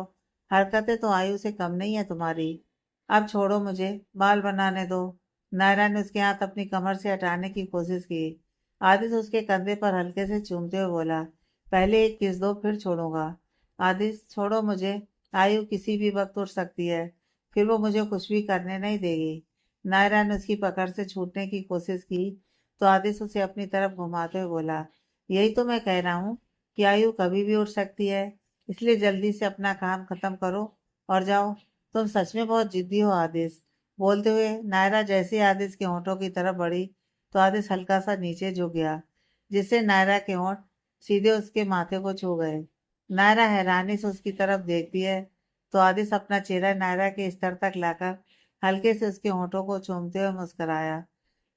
हरकतें तो आयु से कम नहीं है तुम्हारी। अब छोड़ो मुझे, बाल बनाने दो। नायरा ने उसके हाथ अपनी कमर से हटाने की कोशिश की। आदिश उसके कंधे पर हल्के से चूमते हुए बोला, पहले एक किस दो फिर छोड़ूंगा। आदिश छोड़ो मुझे, आयु किसी भी वक्त उठ सकती है, फिर वो मुझे कुछ भी करने नहीं देगी। नायरा ने उसकी पकड़ से छूटने की कोशिश की तो आदिश उसे अपनी तरफ घुमाते हुए बोला, यही तो मैं कह रहा हूँ कि आयु कभी भी उठ सकती है, इसलिए जल्दी से अपना काम खत्म करो और जाओ। तुम सच में बहुत जिद्दी हो आदिश। बोलते हुए नायरा जैसे ही आदिश के होंठों की तरफ बढ़ी तो आदिश हल्का सा नीचे झुक गया, जिससे नायरा के होंठ सीधे उसके माथे को छू गए। नायरा हैरानी से उसकी तरफ देखती है तो आदिश अपना चेहरा नायरा के स्तर तक लाकर हल्के से उसके होंठों को चूमते हुए मुस्कुराया,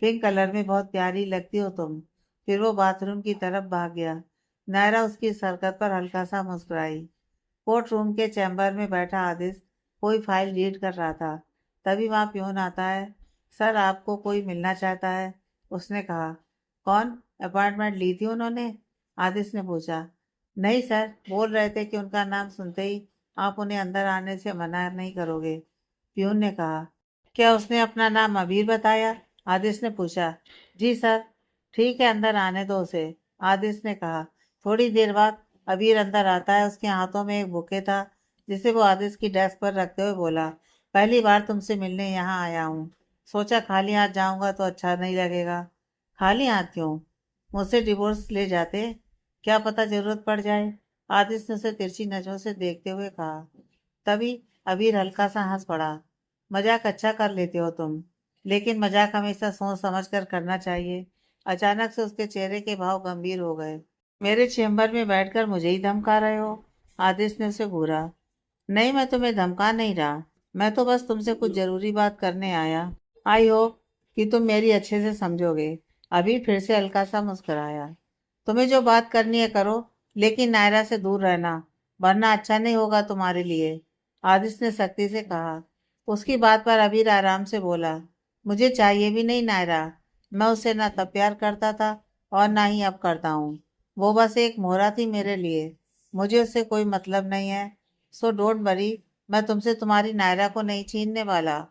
पिंक कलर में बहुत प्यारी लगती हो तुम। फिर वो बाथरूम की तरफ भाग गया। नायरा उसकी इस हरकत पर हल्का सा मुस्कुराई। कोर्ट रूम के चैम्बर में बैठा आदिश कोई फाइल रीड कर रहा था। तभी वहां प्यून आता है। सर आपको कोई मिलना चाहता है, उसने कहा। कौन? अपॉइंटमेंट ली थी उन्होंने? आदिश ने पूछा। नहीं सर, बोल रहे थे कि उनका नाम सुनते ही आप उन्हें अंदर आने से मना नहीं करोगे, प्यून ने कहा। क्या उसने अपना नाम अबीर बताया? आदिश ने पूछा। जी सर। ठीक है, अंदर आने दो उसे, आदिश ने कहा। थोड़ी देर बाद अबीर अंदर आता है। उसके हाथों में एक बुके था जिसे वो आदिश की डेस्क पर रखते हुए बोला, पहली बार तुमसे मिलने यहाँ आया हूँ, सोचा खाली हाथ जाऊंगा तो अच्छा नहीं लगेगा। खाली हाथ क्यों? मुझसे डिवोर्स ले जाते, क्या पता जरूरत पड़ जाए। आदिश ने उसे तिरछी नजरों से देखते हुए कहा। तभी अबीर हल्का सा हंस पड़ा। मजाक अच्छा कर लेते हो तुम, लेकिन मजाक हमेशा सोच समझ कर करना चाहिए। अचानक से उसके चेहरे के भाव गंभीर हो गए। मेरे चेम्बर में बैठकर मुझे ही धमका रहे हो? आदिश ने उसे घूरा। नहीं, मैं तुम्हें धमका नहीं रहा, मैं तो बस तुमसे कुछ जरूरी बात करने आया। आई होप कि तुम मेरी अच्छे से समझोगे। अभी फिर से हल्का सा मुस्कुराया। तुम्हें जो बात करनी है करो, लेकिन नायरा से दूर रहना, वरना अच्छा नहीं होगा तुम्हारे लिए, आदिश ने सख्ती से कहा। उसकी बात पर अबीर आराम से बोला, मुझे चाहिए भी नहीं नायरा। मैं उससे ना तब प्यार करता था और ना ही अब करता हूँ। वो बस एक मोहरा थी मेरे लिए, मुझे उससे कोई मतलब नहीं है। सो डोंट वरी, मैं तुमसे तुम्हारी नायरा को नहीं छीनने वाला,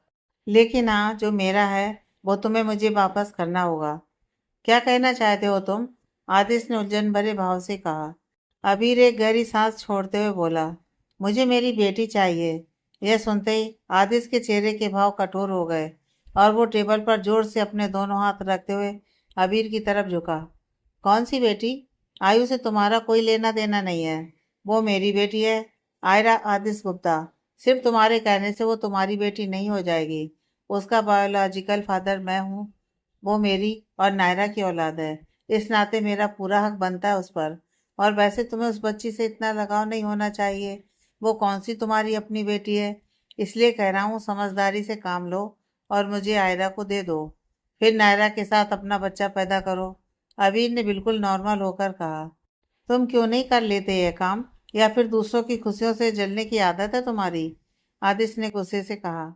लेकिन हाँ जो मेरा है वो तुम्हें मुझे वापस करना होगा। क्या कहना चाहते हो तुम? आदिश ने उलझन भरे भाव से कहा। अबीर एक गहरी सांस छोड़ते हुए बोला, मुझे मेरी बेटी चाहिए। यह सुनते ही आदिश के चेहरे के भाव कठोर हो गए और वो टेबल पर जोर से अपने दोनों हाथ रखते हुए अबीर की तरफ झुका। कौन सी बेटी? आयु से तुम्हारा कोई लेना देना नहीं है, वो मेरी बेटी है, आयरा आदिश गुप्ता। सिर्फ तुम्हारे कहने से वो तुम्हारी बेटी नहीं हो जाएगी। उसका बायोलॉजिकल फादर मैं हूँ। वो मेरी और नायरा की औलाद है। इस नाते मेरा पूरा हक बनता है उस पर। और वैसे तुम्हें उस बच्ची से इतना लगाव नहीं होना चाहिए। वो कौन सी तुम्हारी अपनी बेटी है? इसलिए कह रहा हूँ, समझदारी से काम लो और मुझे आयरा को दे दो। फिर नायरा के साथ अपना बच्चा पैदा करो। अबीर ने बिल्कुल नॉर्मल होकर कहा। तुम क्यों नहीं कर लेते ये काम? या फिर दूसरों की खुशियों से जलने की आदत है तुम्हारी? आदिश ने गुस्से से कहा।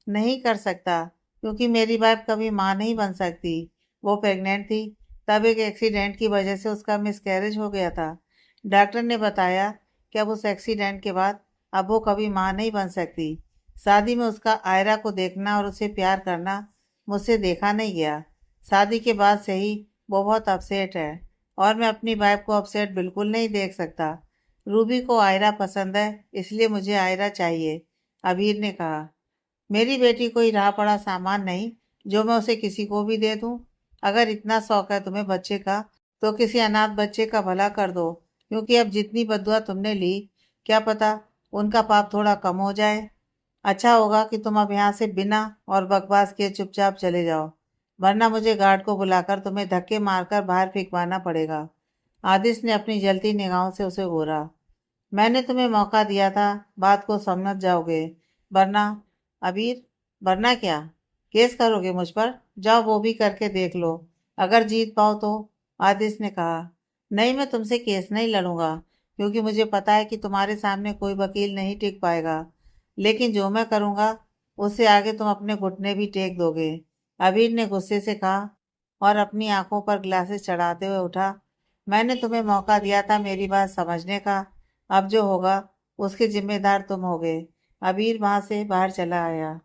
नहीं कर सकता, क्योंकि मेरी वाइफ कभी माँ नहीं बन सकती। वो प्रेग्नेंट थी, तब एक एक्सीडेंट की वजह से उसका मिसकैरेज हो गया था। डॉक्टर ने बताया कि अब उस एक्सीडेंट के बाद अब वो कभी माँ नहीं बन सकती। शादी में उसका आयरा को देखना और उसे प्यार करना मुझसे देखा नहीं गया। शादी के बाद से ही वो बहुत अपसेट है, और मैं अपनी वाइफ को अपसेट बिल्कुल नहीं देख सकता। रूबी को आयरा पसंद है, इसलिए मुझे आयरा चाहिए, अबीर ने कहा। मेरी बेटी कोई रहा पड़ा सामान नहीं जो मैं उसे किसी को भी दे दूं। अगर इतना शौक है तुम्हें बच्चे का, तो किसी अनाथ बच्चे का भला कर दो, क्योंकि अब जितनी बददुआ तुमने ली, क्या पता उनका पाप थोड़ा कम हो जाए। अच्छा होगा कि तुम अब यहाँ से बिना और बकवास किए चुपचाप चले जाओ, वरना मुझे गार्ड को बुलाकर तुम्हें धक्के मारकर बाहर फेंकवाना पड़ेगा। आदिश ने अपनी जलती निगाहों से उसे घूरा। मैंने तुम्हें मौका दिया था, बात को समझ जाओगे, वरना। अबीर, वरना क्या? केस करोगे मुझ पर? जाओ वो भी करके देख लो, अगर जीत पाओ तो। आदिश ने कहा। नहीं, मैं तुमसे केस नहीं लड़ूंगा, क्योंकि मुझे पता है कि तुम्हारे सामने कोई वकील नहीं टिक पाएगा। लेकिन जो मैं करूंगा, उससे आगे तुम अपने घुटने भी टेक दोगे, अबीर ने गुस्से से कहा, और अपनी आंखों पर ग्लासेस चढ़ाते हुए उठा। मैंने तुम्हें मौका दिया था मेरी बात समझने का। अब जो होगा उसके जिम्मेदार तुम होगे। अबीर वहां से बाहर चला आया।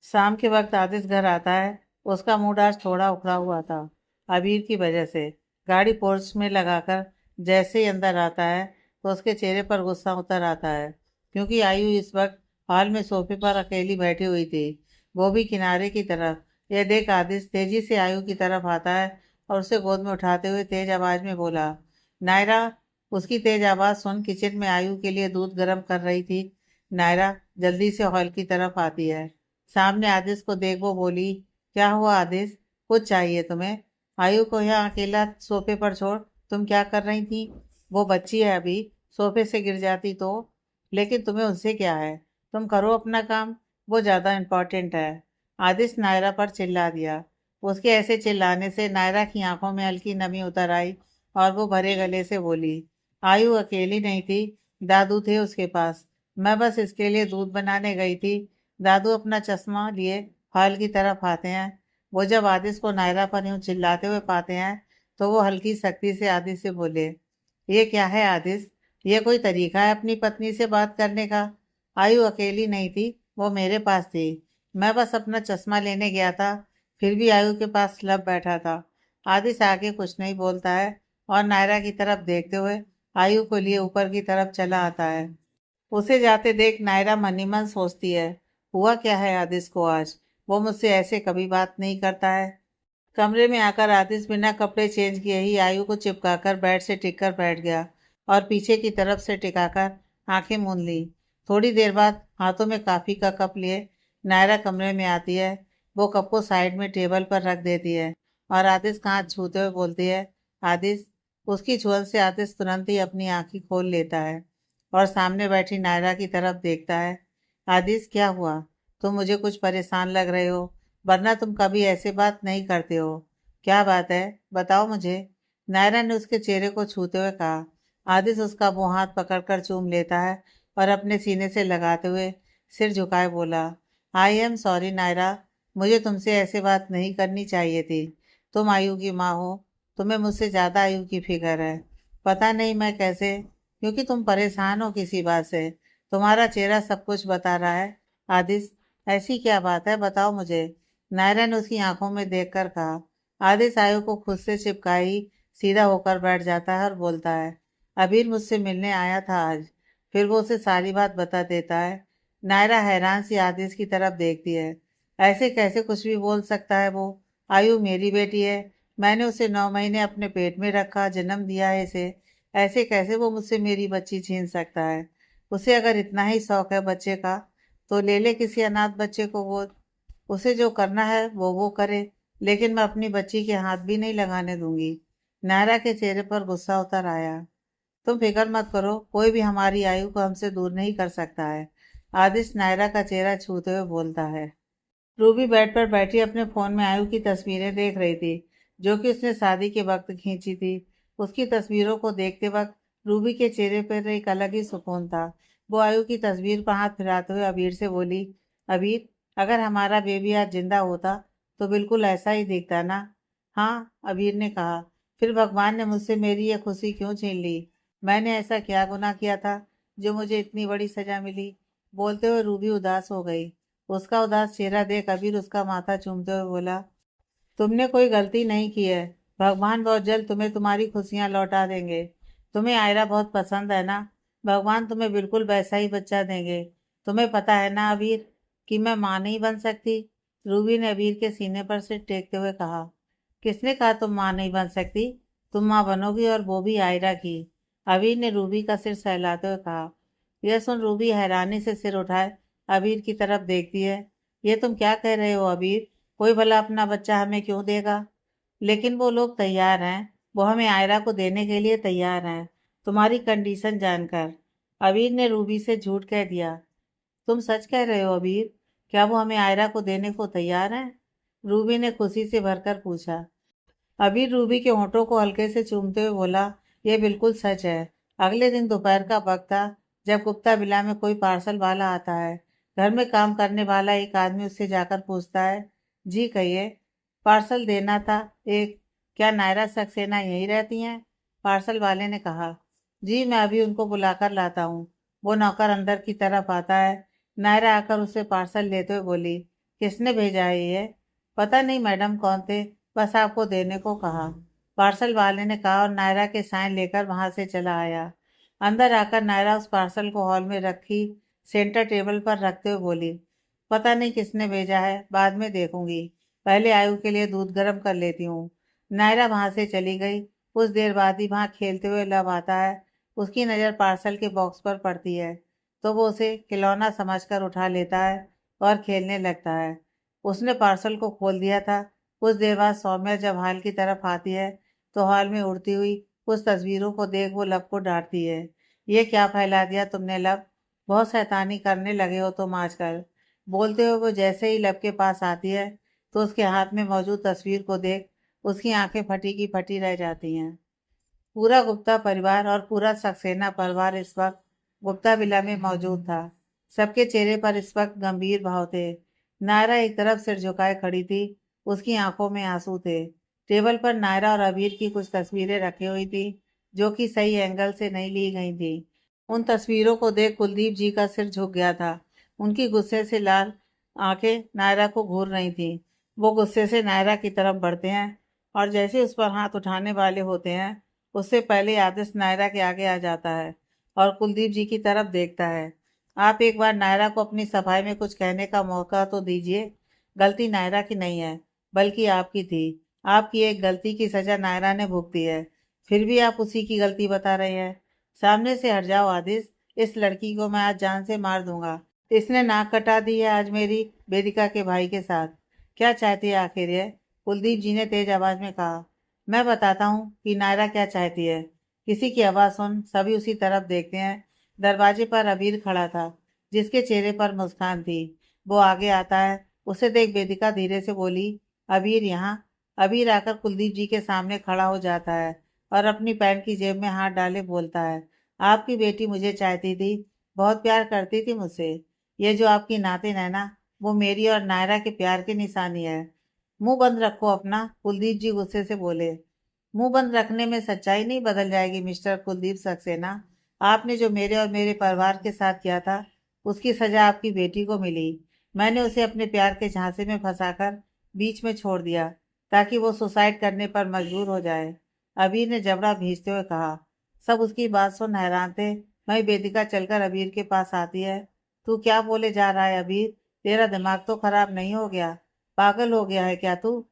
शाम के वक्त आदित्य घर आता है। उसका मूड आज थोड़ा उखड़ा हुआ था, अबीर की वजह से। गाड़ी पोर्च में लगाकर जैसे ही अंदर आता है, तो उसके चेहरे पर गुस्सा उतर आता है, क्योंकि आयु इस वक्त हॉल में सोफे पर अकेली बैठी हुई थी, वो भी किनारे की तरफ। यह देख आदित्य तेजी से आयु की तरफ आता है और उसे गोद में उठाते हुए तेज आवाज में बोला, नायरा। उसकी तेज आवाज सुन किचन में आयु के लिए दूध गर्म कर रही थी नायरा जल्दी से हॉल की तरफ आती है। सामने आदिश को देख वो बोली, क्या हुआ आदिश, कुछ चाहिए तुम्हें? आयु को यहाँ अकेला सोफे पर छोड़ तुम क्या कर रही थी? वो बच्ची है अभी, सोफे से गिर जाती तो। लेकिन तुम्हें उससे क्या है? तुम करो अपना काम, वो ज़्यादा इम्पोर्टेंट है। आदिश नायरा पर चिल्ला दिया। उसके ऐसे चिल्लाने से नायरा की आंखों में हल्की नमी उतर आई, और वो भरे गले से बोली, आयु अकेली नहीं थी, दादू थे उसके पास। मैं बस इसके लिए दूध बनाने गई थी। दादू अपना चश्मा लिए हॉल की तरफ आते हैं। वो जब आदिश को नायरा पर यूं चिल्लाते हुए पाते हैं, तो वो हल्की सख्ती से आदिश से बोले, ये क्या है आदिश? ये कोई तरीका है अपनी पत्नी से बात करने का? आयु अकेली नहीं थी, वो मेरे पास थी। मैं बस अपना चश्मा लेने गया था, फिर भी आयु के पास लब बैठा था। आदिश आगे कुछ नहीं बोलता है, और नायरा की तरफ देखते हुए आयु को लिए ऊपर की तरफ चला आता है। उसे जाते देख नायरा मन ही मन सोचती है, हुआ क्या है आदिश को आज? वो मुझसे ऐसे कभी बात नहीं करता है। कमरे में आकर आतिश बिना कपड़े चेंज किए ही आयु को चिपकाकर बेड से टिककर बैठ गया, और पीछे की तरफ से टिकाकर आंखें मूंद ली। थोड़ी देर बाद हाथों में कॉफी का कप लिए नायरा कमरे में आती है। वो कप को साइड में टेबल पर रख देती है, और आतिश का हाथ छूते हुए बोलती है, आतिश। उसकी छुअन से आतिश तुरंत ही अपनी आंखें खोल लेता है, और सामने बैठी नायरा की तरफ देखता है। आतिश, क्या हुआ? तुम मुझे कुछ परेशान लग रहे हो, वरना तुम कभी ऐसे बात नहीं करते हो। क्या बात है, बताओ मुझे। नायरा ने उसके चेहरे को छूते हुए कहा। आदिश उसका मुंह हाथ पकड़कर चूम लेता है, और अपने सीने से लगाते हुए सिर झुकाए बोला, आई एम सॉरी नायरा, मुझे तुमसे ऐसे बात नहीं करनी चाहिए थी। तुम आयु की माँ हो, तुम्हें मुझसे ज़्यादा आयु की फिक्र है। पता नहीं मैं कैसे, क्योंकि तुम परेशान हो किसी बात से। तुम्हारा चेहरा सब कुछ बता रहा है। आदिश, ऐसी क्या बात है, बताओ मुझे। नायरा ने उसकी आंखों में देखकर कहा। आदिश आयु को खुद से चिपकाई सीधा होकर बैठ जाता है और बोलता है, अबीर मुझसे मिलने आया था आज। फिर वो उसे सारी बात बता देता है। नायरा हैरान सी आदिश की तरफ देखती है। ऐसे कैसे कुछ भी बोल सकता है वो? आयु मेरी बेटी है, मैंने उसे 9 महीने अपने पेट में रखा, जन्म दिया है इसे। ऐसे कैसे वो मुझसे मेरी बच्ची छीन सकता है? उसे अगर इतना ही शौक है बच्चे का, तो ले ले किसी अनाथ बच्चे को गोद। उसे जो करना है वो करे, लेकिन मैं अपनी बच्ची के हाथ भी नहीं लगाने दूंगी। नायरा के चेहरे पर गुस्सा उतर आया। तुम फिक्र मत करो, कोई भी हमारी आयु को हमसे दूर नहीं कर सकता है। आदिश नायरा का चेहरा छूते हुए बोलता है। रूबी बेड पर बैठी अपने फोन में आयु की तस्वीरें देख रही थी, जो कि उसने शादी के वक्त खींची थी। उसकी तस्वीरों को देखते वक्त रूबी के चेहरे पर एक अलग ही सुकून था। वो आयु की तस्वीर पर हाथ फिराते हुए अबीर से बोली, अबीर, अगर हमारा बेबी आज जिंदा होता तो बिल्कुल ऐसा ही दिखता ना। हाँ, अबीर ने कहा। फिर भगवान ने मुझसे मेरी ये खुशी क्यों छीन ली? मैंने ऐसा क्या गुनाह किया था जो मुझे इतनी बड़ी सजा मिली? बोलते हुए रूबी उदास हो गई। उसका उदास चेहरा देख अबीर उसका माथा चूमते हुए बोला, तुमने कोई गलती नहीं की है। भगवान बहुत जल्द तुम्हें तुम्हारी खुशियां लौटा देंगे। तुम्हें आयरा बहुत पसंद है ना? भगवान तुम्हें बिल्कुल वैसा ही बच्चा देंगे। तुम्हें पता है ना अबीर, कि मैं माँ नहीं बन सकती? रूबी ने अबीर के सीने पर सिर टेकते हुए कहा। किसने कहा तुम माँ नहीं बन सकती? तुम माँ बनोगी, और वो भी आयरा की। अबीर ने रूबी का सिर सहलाते हुए कहा। यह सुन रूबी हैरानी से सिर उठाए अबीर की तरफ देखती है। ये तुम क्या कह रहे हो अबीर? कोई भला अपना बच्चा हमें क्यों देगा? लेकिन वो लोग तैयार हैं। वो हमें आयरा को देने के लिए तैयार हैं, तुम्हारी कंडीशन जानकर। अबीर ने रूबी से झूठ कह दिया। तुम सच कह रहे हो अबीर? क्या वो हमें आयरा को देने को तैयार हैं? रूबी ने खुशी से भरकर पूछा। अबीर रूबी के होंठों को हल्के से चूमते हुए बोला, यह बिल्कुल सच है। अगले दिन दोपहर का वक्त था, जब गुप्ता विला में कोई पार्सल वाला आता है। घर में काम करने वाला एक आदमी उससे जाकर पूछता है, जी कहिए, पार्सल देना था एक। क्या नायरा सक्सेना यहीं रहती हैं? पार्सल वाले ने कहा, जी मैं अभी उनको बुलाकर लाता हूँ। वो नौकर अंदर की तरफ आता है। नायरा आकर उससे पार्सल लेते हुए बोली, किसने भेजा है ये? पता नहीं मैडम कौन थे, बस आपको देने को कहा, पार्सल वाले ने कहा, और नायरा के साइन लेकर वहां से चला आया। अंदर आकर नायरा उस पार्सल को हॉल में रखी सेंटर टेबल पर रखते हुए बोली, पता नहीं किसने भेजा है, बाद में देखूंगी। पहले आयु के लिए दूध गर्म कर लेती हूँ। नायरा वहां से चली गई। कुछ देर बाद ही वहां खेलते हुए लब आता है। उसकी नज़र पार्सल के बॉक्स पर पड़ती है, तो वो उसे खिलौना समझकर उठा लेता है और खेलने लगता है। उसने पार्सल को खोल दिया था। कुछ देर बाद सौम्या जब हॉल की तरफ आती है, तो हॉल में उड़ती हुई कुछ तस्वीरों को देख वो लब को डांटती है। ये क्या फैला दिया तुमने लब? बहुत शैतानी करने लगे हो तुम आजकल। बोलते हुए वो जैसे ही लब के पास आती है, तो उसके हाथ में मौजूद तस्वीर को देख उसकी आंखें फटी की फटी रह जाती हैं। पूरा गुप्ता परिवार और पूरा सक्सेना परिवार इस वक्त गुप्ता विला में मौजूद था। सबके चेहरे पर इस वक्त गंभीर भाव थे। नायरा एक तरफ सिर झुकाए खड़ी थी, उसकी आंखों में आंसू थे। टेबल पर नायरा और अबीर की कुछ तस्वीरें रखी हुई थी, जो कि सही एंगल से नहीं ली गई थी। उन तस्वीरों को देख कुलदीप जी का सिर झुक गया था। उनकी गुस्से से लाल आंखें नायरा को घूर रही थीं। वो गुस्से से नायरा की तरफ बढ़ते हैं, और जैसे उस पर हाथ उठाने वाले होते हैं, उससे पहले आदित्य नायरा के आगे आ जाता है और कुलदीप जी की तरफ देखता है। आप एक बार नायरा को अपनी सफाई में कुछ कहने का मौका तो दीजिए। गलती नायरा की नहीं है, बल्कि आपकी थी। आपकी एक गलती की सजा नायरा ने भुगती है, फिर भी आप उसी की गलती बता रहे हैं। सामने से हट जाओ आदित्य, इस लड़की को मैं आज जान से मार दूंगा। इसने नाक कटा दी है आज मेरी वेदिका के भाई के साथ। क्या चाहती है आखिर ये? कुलदीप जी ने तेज आवाज में कहा। मैं बताता हूँ कि नायरा क्या चाहती है। किसी की आवाज़ सुन सभी उसी तरफ देखते हैं। दरवाजे पर अबीर खड़ा था, जिसके चेहरे पर मुस्कान थी। वो आगे आता है। उसे देख वेदिका धीरे से बोली, अबीर यहाँ। अबीर आकर कुलदीप जी के सामने खड़ा हो जाता है और अपनी पैंट की जेब में हाथ डाले बोलता है, आपकी बेटी मुझे चाहती थी, बहुत प्यार करती थी मुझसे। ये जो आपकी नातिन है ना, वो मेरी और नायरा के प्यार की निशानी है। मुंह बंद रखो अपना, कुलदीप जी गुस्से से बोले। मुंह बंद रखने में सच्चाई नहीं बदल जाएगी मिस्टर कुलदीप सक्सेना। आपने जो मेरे और मेरे परिवार के साथ किया था, उसकी सजा आपकी बेटी को मिली। मैंने उसे अपने प्यार के झांसे में फंसाकर बीच में छोड़ दिया, ताकि वो सुसाइड करने पर मजबूर हो जाए। अबीर ने जबड़ा भींचते हुए कहा। सब उसकी बात सुन हैरान थे। वही वेदिका चलकर अबीर के पास आती है। तू क्या बोले जा रहा है अबीर? तेरा दिमाग तो खराब नहीं हो गया? पागल हो गया है क्या तू?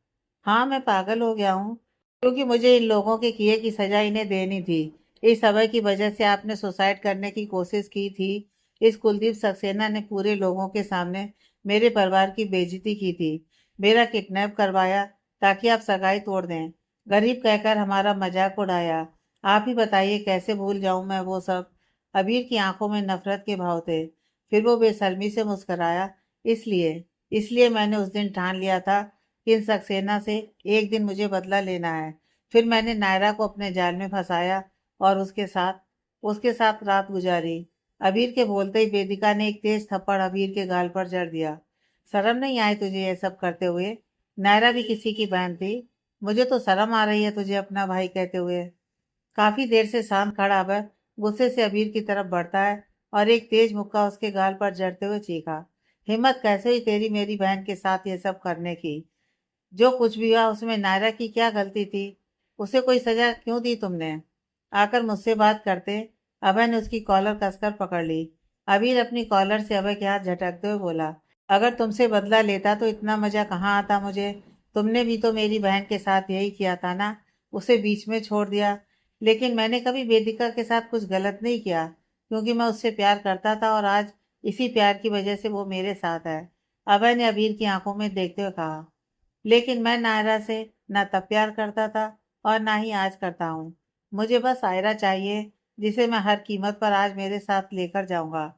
हाँ, मैं पागल हो गया हूँ, क्योंकि मुझे इन लोगों के किए की सजा इन्हें देनी थी। इस समय की वजह से आपने सुसाइड करने की कोशिश की थी। इस कुलदीप सक्सेना ने पूरे लोगों के सामने मेरे परिवार की बेइज्जती की थी, मेरा किडनैप करवाया ताकि आप सगाई तोड़ दें। गरीब कहकर हमारा मजाक उड़ाया। आप ही बताइए कैसे भूल जाऊं मैं वो सब। अबीर की आंखों में नफरत के भाव थे। फिर वो बेशर्मी से मुस्कुराया। इसलिए इसलिए मैंने उस दिन ठान लिया था कि इन सक्सेना से एक दिन मुझे बदला लेना है। फिर मैंने नायरा को अपने जाल में फंसाया और उसके साथ रात गुजारी। अबीर के बोलते ही वेदिका ने एक तेज थप्पड़ अबीर के गाल पर जड़ दिया। शर्म नहीं आई तुझे ये सब करते हुए? नायरा भी किसी की बहन थी। मुझे तो शर्म आ रही है तुझे अपना भाई कहते हुए। काफी देर से शांत खड़ा वह गुस्से से अबीर की तरफ बढ़ता है और एक तेज मुक्का उसके गाल पर जड़ते हुए चीखा। हिम्मत कैसे हुई तेरी मेरी बहन के साथ ये सब करने की? जो कुछ भी हुआ उसमें नायरा की क्या गलती थी? उसे कोई सजा क्यों दी तुमने? आकर मुझसे बात करते। अभय ने उसकी कॉलर कसकर पकड़ ली। अबीर अपनी कॉलर से अभय के हाथ झटकते हुए बोला, अगर तुमसे बदला लेता तो इतना मजा कहाँ आता मुझे। तुमने भी तो मेरी बहन के साथ यही किया था ना, उसे बीच में छोड़ दिया। लेकिन मैंने कभी वेदिका के साथ कुछ गलत नहीं किया, क्योंकि मैं उससे प्यार करता था और आज इसी प्यार की वजह से वो मेरे साथ है। अभय ने अबीर की आंखों में देखते हुए कहा, लेकिन मैं नायरा से ना तब प्यार करता था और ना ही आज करता हूँ। मुझे बस आयरा चाहिए, जिसे मैं हर कीमत पर आज मेरे साथ लेकर जाऊंगा।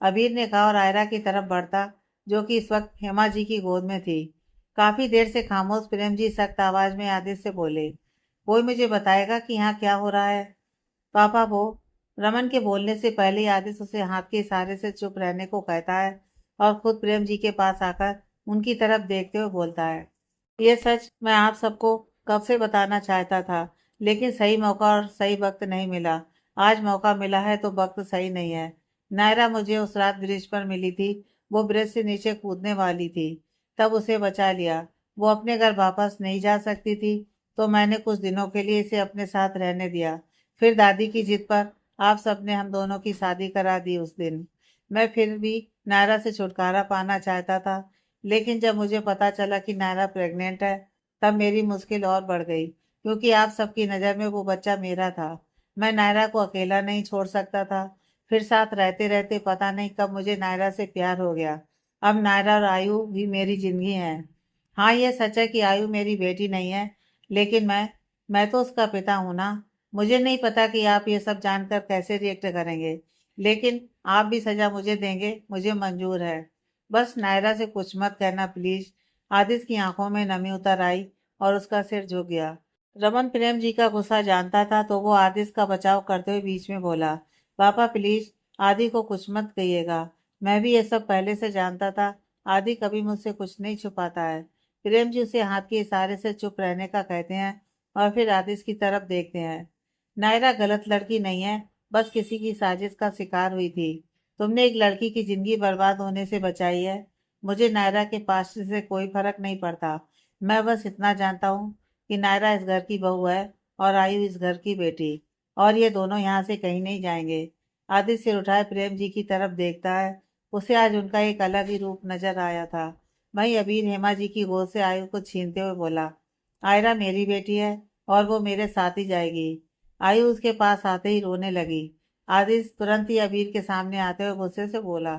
अबीर ने कहा और आयरा की तरफ बढ़ता, जो कि इस वक्त हेमा जी की गोद में थी। काफी देर से खामोश प्रेम जी सख्त आवाज में आदित्य से बोले, कोई मुझे बताएगा कि यहाँ क्या हो रहा है? पापा वो। रमन के बोलने से पहले ही आदित्य उसे हाथ के इशारे से चुप रहने को कहता है और खुद प्रेम जी के पास आकर उनकी तरफ देखते हुए बोलता है, ये सच मैं आप सबको कब से बताना चाहता था, लेकिन सही मौका और सही वक्त नहीं मिला। आज मौका मिला है तो वक्त सही नहीं है। नायरा मुझे उस रात ब्रिज पर मिली थी। वो ब्रिज से नीचे कूदने वाली थी, तब उसे बचा लिया। वो अपने घर वापस नहीं जा सकती थी, तो मैंने कुछ दिनों के लिए इसे अपने साथ रहने दिया। फिर दादी की जिद पर आप सबने हम दोनों की शादी करा दी उस दिन। मैं फिर भी नायरा से छुटकारा पाना चाहता था, लेकिन जब मुझे पता चला कि नायरा प्रेग्नेंट है, तब मेरी मुश्किल और बढ़ गई, क्योंकि आप सबकी नज़र में वो बच्चा मेरा था। मैं नायरा को अकेला नहीं छोड़ सकता था। फिर साथ रहते रहते पता नहीं कब मुझे नायरा से प्यार हो गया। अब नायरा और आयु भी मेरी जिंदगी है। हाँ, ये सच है कि आयु मेरी बेटी नहीं है, लेकिन मैं तो उसका पिता हूं ना। मुझे नहीं पता कि आप ये सब जानकर कैसे रिएक्ट करेंगे, लेकिन आप भी सजा मुझे देंगे, मुझे मंजूर है। बस नायरा से कुछ मत कहना प्लीज। आदित्य की आंखों में नमी उतर आई और उसका सिर झुक गया। रमन प्रेम जी का गुस्सा जानता था, तो वो आदित्य का बचाव करते हुए बीच में बोला, पापा प्लीज आदि को कुछ मत कहिएगा। मैं भी ये सब पहले से जानता था। आदि कभी मुझसे कुछ नहीं छुपाता है। प्रेम जी उसे हाथ के इशारे से चुप रहने का कहते हैं और फिर आदित्य की तरफ देखते हैं। नायरा गलत लड़की नहीं है, बस किसी की साजिश का शिकार हुई थी। तुमने एक लड़की की जिंदगी बर्बाद होने से बचाई है। मुझे नायरा के पास से कोई फर्क नहीं पड़ता। मैं बस इतना जानता हूँ कि नायरा इस घर की बहू है और आयु इस घर की बेटी, और ये दोनों यहाँ से कहीं नहीं जाएंगे। आदित्य सिर उठाए प्रेम जी की तरफ देखता है। उसे आज उनका एक अलग ही रूप नजर आया था। वहीं अबीर हेमा जी की गोद से आयु को छीनते हुए बोला, आयरा मेरी बेटी है और वो मेरे साथ ही जाएगी। आयु उसके पास आते ही रोने लगी। आदित्य तुरंत ही अबीर के सामने आते हुए गुस्से से बोला,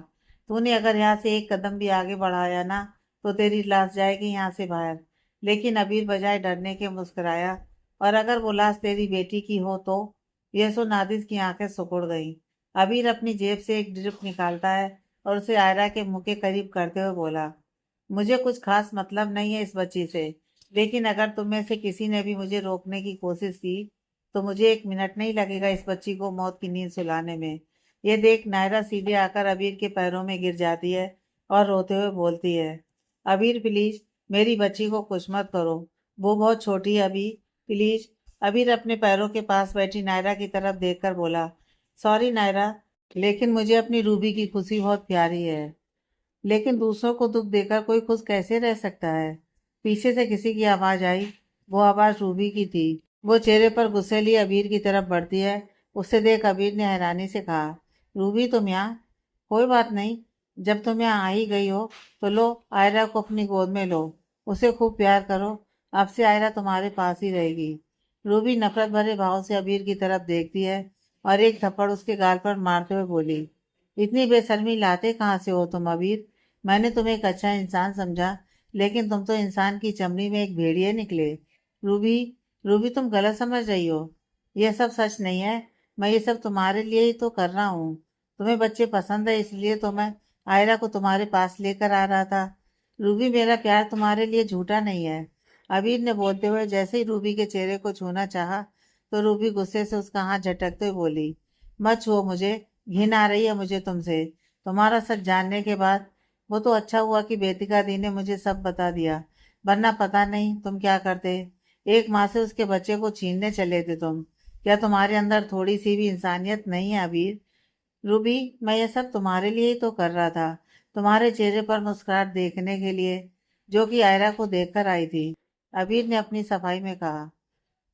तूने अगर यहाँ से एक कदम भी आगे बढ़ाया ना, तो तेरी लाश जाएगी यहाँ से बाहर। लेकिन अबीर बजाय डरने के मुस्कुराया, और अगर वो लाश तेरी बेटी की हो तो? यह सुन आदित्य की आंखें सिकुड़ गईं। अबीर अपनी जेब से एक ड्रिप निकालता है और उसे आयरा के मुंह के करीब करते हुए बोला, मुझे कुछ खास मतलब नहीं है इस बच्ची से, लेकिन अगर तुम में से किसी ने भी मुझे रोकने की कोशिश की, तो मुझे एक मिनट नहीं लगेगा इस बच्ची को मौत की नींद सुलाने में। ये देख नायरा सीधे आकर अबीर के पैरों में गिर जाती है और रोते हुए बोलती है, अबीर प्लीज मेरी बच्ची को कुछ मत करो, वो बहुत छोटी है अभी, प्लीज। अबीर अपने पैरों के पास बैठी नायरा की तरफ देखकर बोला, सॉरी नायरा, लेकिन मुझे अपनी रूबी की खुशी बहुत प्यारी है। लेकिन दूसरों को दुख देकर कोई खुश कैसे रह सकता है? पीछे से किसी की आवाज आई। वो आवाज रूबी की थी। वो चेहरे पर गुस्से लिए अबीर की तरफ बढ़ती है। उसे देख अबीर ने हैरानी से कहा, रूबी तुम यहाँ? कोई बात नहीं, जब तुम यहाँ आ ही गई हो तो लो आयरा को अपनी गोद में लो, उसे खूब प्यार करो। अब से आयरा तुम्हारे पास ही रहेगी। रूबी नफरत भरे भाव से अबीर की तरफ देखती है और एक थप्पड़ उसके गाल पर मारते हुए बोली, इतनी बेशर्मी लाते कहाँ से हो तुम अबीर? मैंने तुम्हें एक अच्छा इंसान समझा, लेकिन तुम तो इंसान की चमड़ी में एक भेड़िए निकले। रूबी, रूबी तुम गलत समझ रही हो, यह सब सच नहीं है। मैं ये सब तुम्हारे लिए ही तो कर रहा हूँ। तुम्हें बच्चे पसंद है इसलिए तो मैं आयरा को तुम्हारे पास लेकर आ रहा था। रूबी मेरा प्यार तुम्हारे लिए झूठा नहीं है। अबीर ने बोलते हुए जैसे ही रूबी के चेहरे को छूना चाहा तो रूबी गुस्से से उसका हाथ झटकते हुए बोली, मत छुओ मुझे, घिन आ रही है मुझे तुमसे। तुम्हारा सच जानने के बाद वो तो अच्छा हुआ कि बेतिका दी ने मुझे सब बता दिया, वरना पता नहीं तुम क्या करते। एक माँ से उसके बच्चे को छीनने चले थे तुम। क्या तुम्हारे अंदर थोड़ी सी भी इंसानियत नहीं है अबीर? रूबी, मैं ये सब तुम्हारे लिए ही तो कर रहा था, तुम्हारे चेहरे पर मुस्कुराहट देखने के लिए, जो कि आयरा को देखकर आई थी। अबीर ने अपनी सफाई में कहा,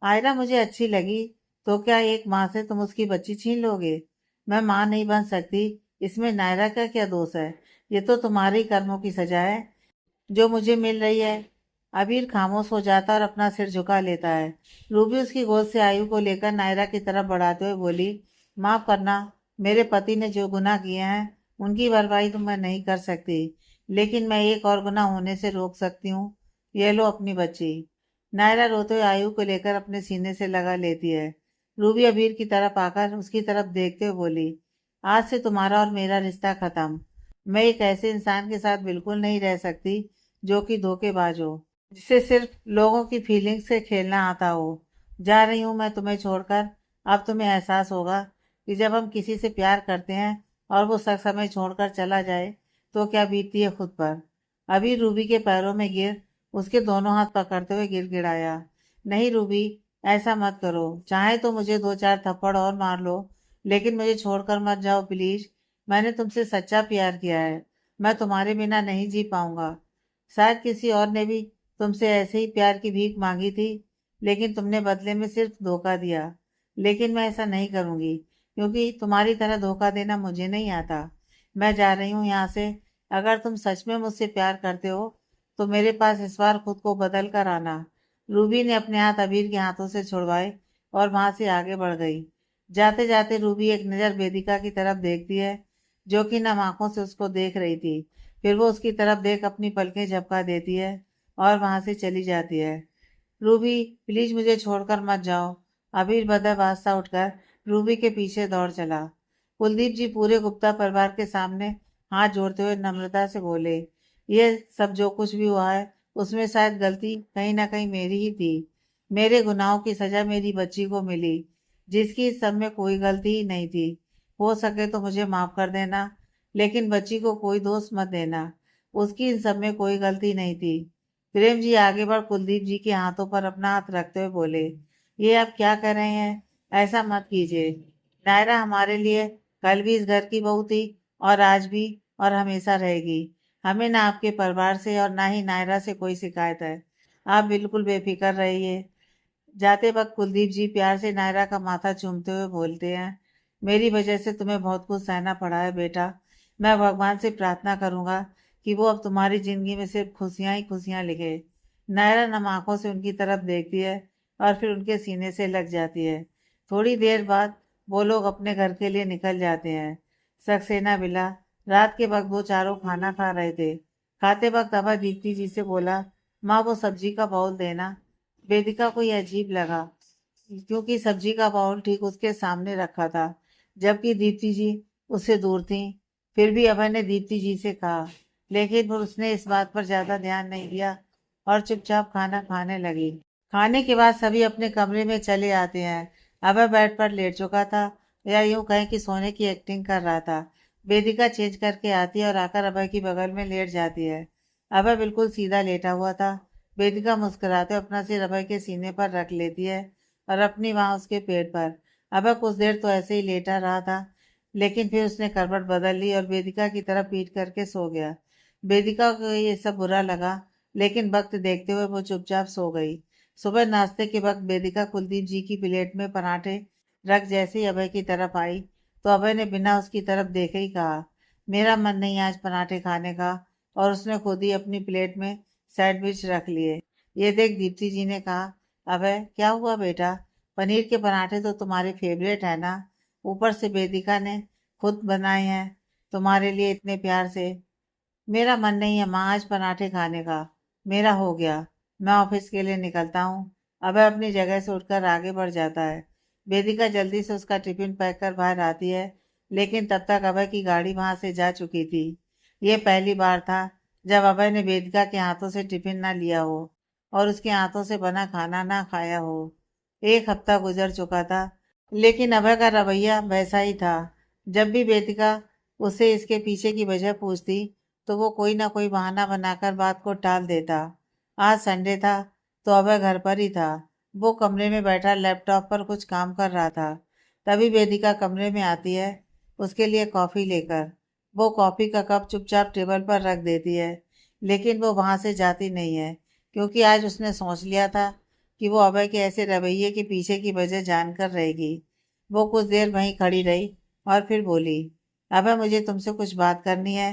आयरा मुझे अच्छी लगी तो क्या एक माँ से तुम उसकी बच्ची छीन लोगे? मैं माँ नहीं बन सकती, इसमें नायरा का क्या दोष है? ये तो तुम्हारे ही कर्मों की सजा है जो मुझे मिल रही है। अबीर खामोश हो जाता और अपना सिर झुका लेता है। रूबी उसकी गोद से आयु को लेकर नायरा की तरफ बढ़ाते हुए बोली, माफ करना, मेरे पति ने जो गुनाह किए हैं उनकी भरपाई तो मैं नहीं कर सकती, लेकिन मैं एक और गुनाह होने से रोक सकती हूँ। ये लो अपनी बच्ची। नायरा रोते हुए आयु को लेकर अपने सीने से लगा लेती है। रूबी अबीर की तरफ आकर उसकी तरफ देखते हुए बोली, आज से तुम्हारा और मेरा रिश्ता खत्म। मैं एक ऐसे इंसान के साथ बिल्कुल नहीं रह सकती जो कि धोखेबाज हो, जिसे सिर्फ लोगों की फीलिंग्स से खेलना आता हो। जा रही हूँ मैं तुम्हें छोड़कर। अब तुम्हें एहसास होगा कि जब हम किसी से प्यार करते हैं और वो शख्स हमें छोड़कर चला जाए तो क्या बीतती है खुद पर। अभी रूबी के पैरों में गिर उसके दोनों हाथ पकड़ते हुए गिड़गिड़ाया, नहीं रूबी, ऐसा मत करो। चाहे तो मुझे दो चार थप्पड़ और मार लो, लेकिन मुझे छोड़कर मत जाओ प्लीज। मैंने तुमसे सच्चा प्यार किया है, मैं तुम्हारे बिना नहीं जी पाऊंगा। शायद किसी और ने भी तुमसे ऐसे ही प्यार की भीख मांगी थी, लेकिन तुमने बदले में सिर्फ धोखा दिया। लेकिन मैं ऐसा नहीं करूंगी, क्योंकि तुम्हारी तरह धोखा देना मुझे नहीं आता। मैं जा रही हूँ यहाँ से। अगर तुम सच में मुझसे प्यार करते हो तो मेरे पास इस बार खुद को बदल कर आना। रूबी ने अपने हाथ अबीर के हाथों से छुड़वाए और वहां से आगे बढ़ गई। जाते जाते रूबी एक नज़र वेदिका की तरफ देखती है, जो कि नम आंखों से उसको देख रही थी। फिर वो उसकी तरफ देख अपनी पलकें झपका देती है और वहां से चली जाती है। रूबी, प्लीज मुझे छोड़कर मत जाओ। अबीर बदहवासा उठकर रूबी के पीछे दौड़ चला। कुलदीप जी पूरे गुप्ता परिवार के सामने हाथ जोड़ते हुए नम्रता से बोले, ये सब जो कुछ भी हुआ है उसमें शायद गलती कहीं ना कहीं मेरी ही थी। मेरे गुनाहों की सजा मेरी बच्ची को मिली, जिसकी इस सब में कोई गलती ही नहीं थी। हो सके तो मुझे माफ कर देना, लेकिन बच्ची को कोई दोष मत देना, उसकी इन सब में कोई गलती नहीं थी। प्रेम जी आगे बढ़ कुलदीप जी के हाथों पर अपना हाथ रखते हुए बोले, ये आप क्या कर रहे हैं? ऐसा मत कीजिए। नायरा हमारे लिए कल भी इस घर की बहू थी और आज भी और हमेशा रहेगी। हमें ना आपके परिवार से और ना ही नायरा से कोई शिकायत है। आप बिल्कुल बेफिक्र रहिए। जाते वक्त कुलदीप जी प्यार से नायरा का माथा चूमते हुए बोलते हैं, मेरी वजह से तुम्हें बहुत कुछ सहना पड़ा है बेटा। मैं भगवान से प्रार्थना करूंगा कि वो अब तुम्हारी जिंदगी में सिर्फ खुशियां ही खुशियां लिखे। नायरा नम आंखों से उनकी तरफ देखती है और फिर उनके सीने से लग जाती है। थोड़ी देर बाद वो लोग अपने घर के लिए निकल जाते हैं। सक्सेना बिला, रात के वक्त वो चारों खाना खा रहे थे। खाते वक्त अभय दीप्ति जी से बोला, माँ वो सब्जी का बाउल देना। वेदिका को यह अजीब लगा, क्योंकि सब्जी का बाउल ठीक उसके सामने रखा था, जबकि दीप्ति जी उससे दूर थी। फिर भी अभय ने दीप्ति जी से कहा, लेकिन फिर उसने इस बात पर ज्यादा ध्यान नहीं दिया और चुपचाप खाना खाने लगी। खाने के बाद सभी अपने कमरे में चले आते हैं। अभय बेड पर लेट चुका था, या यूं कहें कि सोने की एक्टिंग कर रहा था। वेदिका चेंज करके आती है और आकर अभय की बगल में लेट जाती है। अभय बिल्कुल सीधा लेटा हुआ था। वेदिका मुस्कुराते अपना सिर अभय के सीने पर रख लेती है और अपनी वहां उसके पेट पर। अभय कुछ देर तो ऐसे ही लेटा रहा था, लेकिन फिर उसने करवट बदल ली और वेदिका की तरफ पीट करके सो गया। वेदिका को ये सब बुरा लगा, लेकिन वक्त देखते हुए वो चुपचाप सो गई। सुबह नाश्ते के वक्त वेदिका कुलदीप जी की प्लेट में पराठे रख जैसे ही अभय की तरफ आई, तो अभय ने बिना उसकी तरफ देखे ही कहा, मेरा मन नहीं आज पराठे खाने का। और उसने खुद ही अपनी प्लेट में सैंडविच रख लिए। ये देख दीप्ति जी ने कहा, अबे क्या हुआ बेटा, पनीर के पराठे तो तुम्हारे फेवरेट है ना? ऊपर से वेदिका ने खुद बनाए हैं तुम्हारे लिए इतने प्यार से। मेरा मन नहीं है माँ आज पराठे खाने का, मेरा हो गया, मैं ऑफिस के लिए निकलता हूँ। अभय अपनी जगह से उठकर आगे बढ़ जाता है। वेदिका जल्दी से उसका टिफिन पैक कर बाहर आती है, लेकिन तब तक अभय की गाड़ी वहां से जा चुकी थी। ये पहली बार था जब अभय ने वेदिका के हाथों से टिफिन ना लिया हो और उसके हाथों से बना खाना ना खाया हो। एक हफ्ता गुजर चुका था, लेकिन अभय का रवैया वैसा ही था। जब भी वेदिका उससे इसके पीछे की वजह पूछती तो वो कोई ना कोई बहाना बनाकर बात को टाल देता। आज संडे था तो अभय घर पर ही था। वो कमरे में बैठा लैपटॉप पर कुछ काम कर रहा था। तभी वेदिका कमरे में आती है उसके लिए कॉफ़ी लेकर। वो कॉफ़ी का कप चुपचाप टेबल पर रख देती है, लेकिन वो वहां से जाती नहीं है, क्योंकि आज उसने सोच लिया था कि वो अभय के ऐसे रवैये के पीछे की वजह जानकर रहेगी। वो कुछ देर वहीं खड़ी रही और फिर बोली, अभय मुझे तुमसे कुछ बात करनी है।